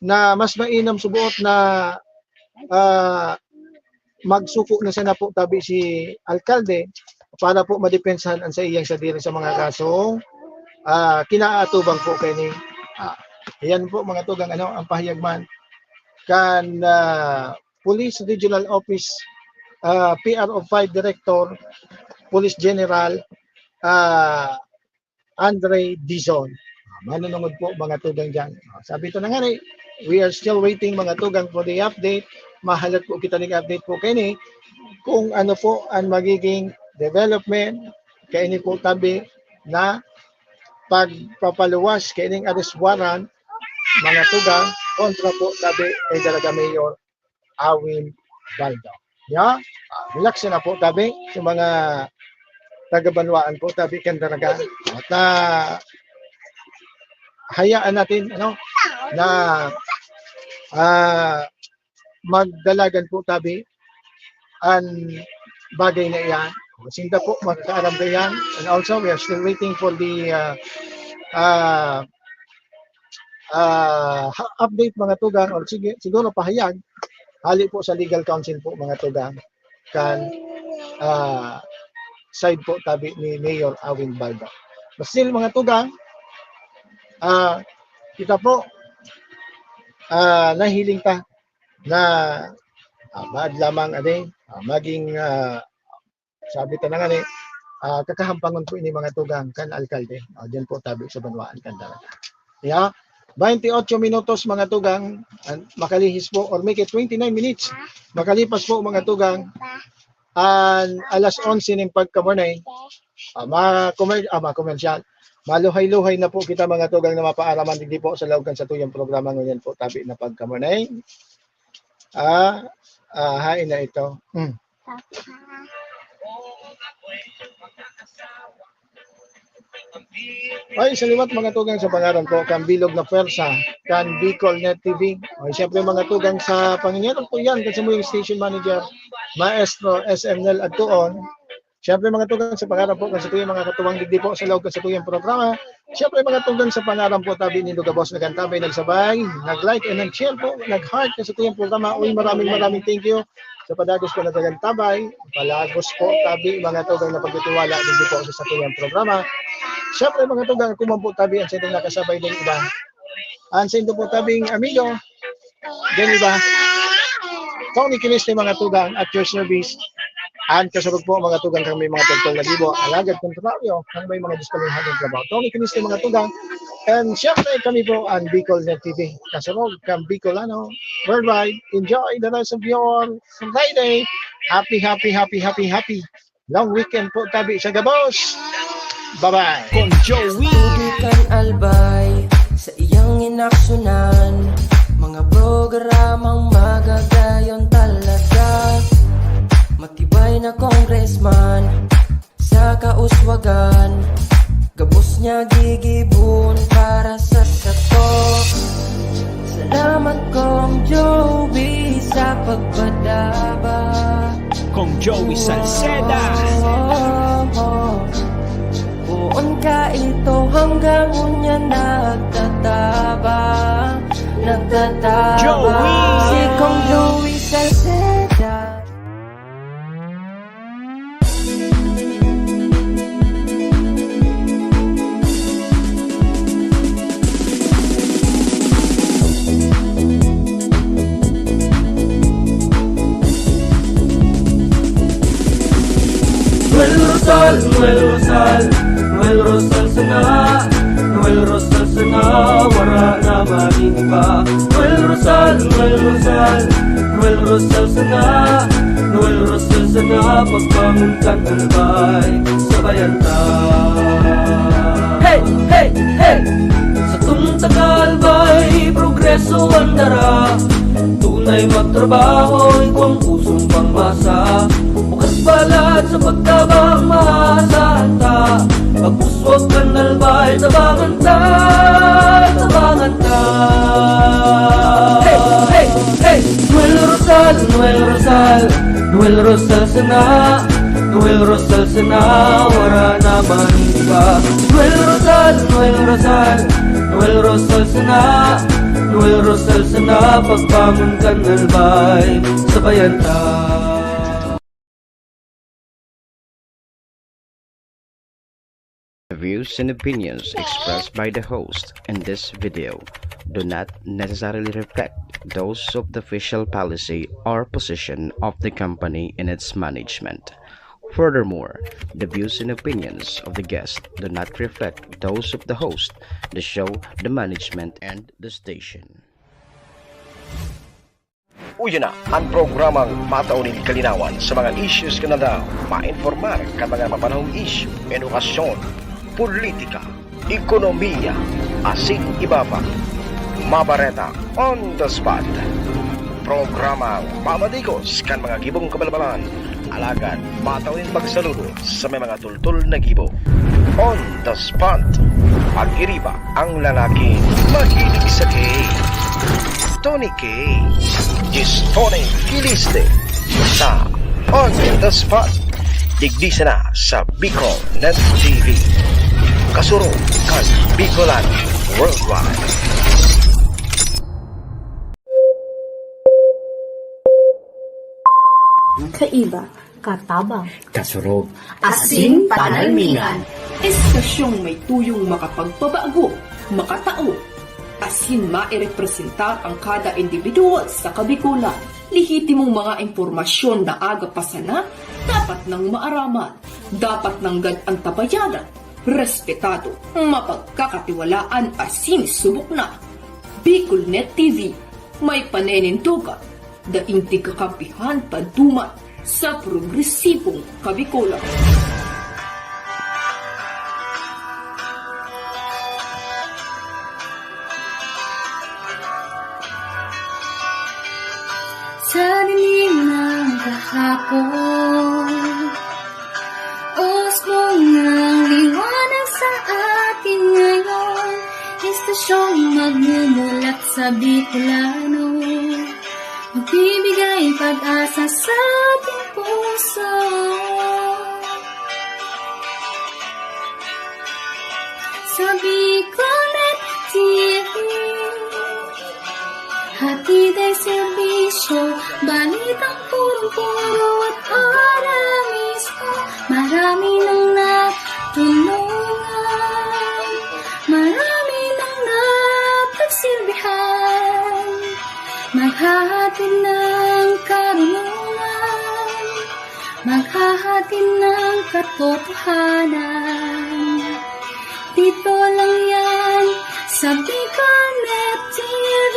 na mas mainam subuot na magsuko na sana po tabi si alkalde para po madepensahan ang sa iyang sadiri sa mga kasong kinaatubang po kay ni ayan po mga tugang ang pahayagman kan Police Regional Office PRO 5 Director Police General Andre Dizon. Manunungod po mga tugang dyan. Sabi ito na nga we are still waiting mga tugang for the update. Mahalat po kita ng update po kayo kung ano po ang magiging development kayo po tabi na pagpapaluwas kayo ng arrest warrant mga tugang kontra po tabi kay Daraga Mayor Awin Baldo. Relax na po tabi sa mga taga-Banwaan po tabi kan Daraga at hayaan natin na magdalagan po tabi ang bagay na iyan. Sinta po magkaaram yan, and also we are still waiting for the update mga tugang, or siguro pahayag hali po sa legal counsel po mga tugang kan side po tabi ni Mayor Awin Baldo. But still mga tugang, kita po nahiling ta na baad lamang maging sabi ta na nga kakahampangon po ini mga tugang kan alkalde diyan po tabi sa Banwaan kan Daraga. 28 minutos mga tugang makalihis po, or make it 29 minutes makalipas po mga tugang alas 11 ng pagkamornay ma-commercial. Maluhay-luhay na po kita mga tugang na mapaaraman hindi po sa lawgan sa tuyang programa ngayon po tabi na pagkamanay. Hain na ito. Ay, salimat mga tugang sa pangalan po kan Bilog na Pwersa, kan Bicol Net TV. Ay, siyempre mga tugang sa Panginoon po yan kasi mo yung station manager Maestro SMNL Adtuon. Siyempre mga tugang sa pangalan po kasi tuyang mga katuwang digdi po sa lawgan sa tuyang programa. Siyempre mga tugang sa pangalan po tabi ni Lugabos nagantabay, nagsabay, nag-like and nag-share po, nag-heart sa tuyang programa. Uy, maraming thank you sa padagos po na tagantabay, palagos po tabi mga tugang na pagtitiwala digdi po sa tuyang programa. Siyempre mga tugang kumampo tabi ang sa itong nakasabay din iba. Ang sa ito po tabing amigo, din iba. Tony Kiniste mga tugang at your service. Ang kasabag po mga tugang kang may mga tagtol na libo, alagad kontraryo, kang may mga dispalinhan ng trabaho. Tony Kiniste mga tugang. And siyempre kami po ang Bicol Net TV. Kasabag kang Bicolano worldwide. Enjoy the rest of your Friday. Happy long weekend po tabi sa Gabos. Bye-bye. Kong Joey. Tudukan albay sa iyang inaksyonan, mga programang magagayon talaga. Matibay na congressman sa kauswagan, gabos niya gigibon para sa sato. Salamat Kong Joey sa pagpadaba. Kong Joey Salceda. Buon ka ito hanggang unya nagtataba. Joey! Si Kong Joey Salceda. Noel Rosal sana, Noel Rosal sana, wala na maniba. Noel Rosal sana, Noel Rosal sana, pagbangon kan albay, sabayan ta. Hey, hey, hey! Sa tunta kalbay, progreso ang dara. Tunay magtrabaho, ikaw ang pusong pangmasa. Bukas palad sa pagtabang maasahan ta. Pagpuswag ka nalbay, tabangan ta, tabangan ta. Hey, hey, hey! Noel Rosal, Noel Rosal, Noel Rosal sana, Noel Rosal sana, wala na maniba. Noel Rosal, Noel Rosal, Noel Rosal sana, Noel Rosal sana, pagbangon ka nalbay, sabayan ta. The views and opinions expressed by the host in this video do not necessarily reflect those of the official policy or position of the company and its management. Furthermore, the views and opinions of the guest do not reflect those of the host, the show, the management, and the station. Uyo na ang programang matauning kalinawan sa mga issues ka na daw ma-informar ka mga mapanahong issue, edukasyon, politika, ekonomiya, asin iba pa. Mabareta on the spot. Programang mamadigos kan mga gibong kabalbalan, alagad mataunin pagsaludo sa may mga tultul na gibo. On the spot. Pag-iriba ang lalaki mahilig sa gay. Tony K. Gistone Kiliste sa On the Spot. Digdisa na sa Bicol Net TV. Kasuro kan Bicolan Worldwide. Kaiba, katabang, Kasurog. asin panalmingan. Estasyong may tuyong makapagpabago, makatao, asin mairepresentar ang kada individual sa kabikulan. Lihitimong mga impormasyon na aga pasana, dapat nang maaraman, dapat nang antabayanan, respetado, mapagkakatiwalaan asin subok na. Bicolnet TV, may panenintugan, daing tigkakampihan paduman sa progresibong kabikulan. Sa dilim ng kahapon, usbong ng liwanag sa atin ngayon. Estasyong magmumulat sa Bicolano, magbibigay pag-asa sa ating puso. Sa Bicolnet TV, hatid ay serbisyo, balitang purong-puro at para mismo. Marami nang natulungan, marami nang napagsilbihan. Maghahatid ng karunungan, maghahatid ng katotohanan. Dito lang yan sa Bicolnet TV.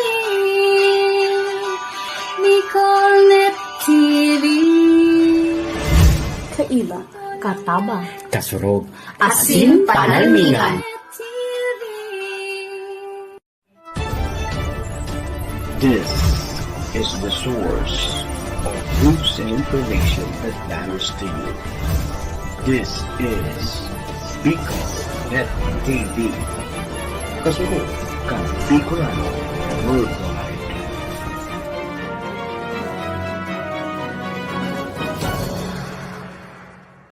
Bicolnet TV. Kaiba, katabang, Kasurog. asin panalmingan. This is the source of news and information that matters to you. This is Bicolnet TV. Kasurog, kang Bicolano, worldwide.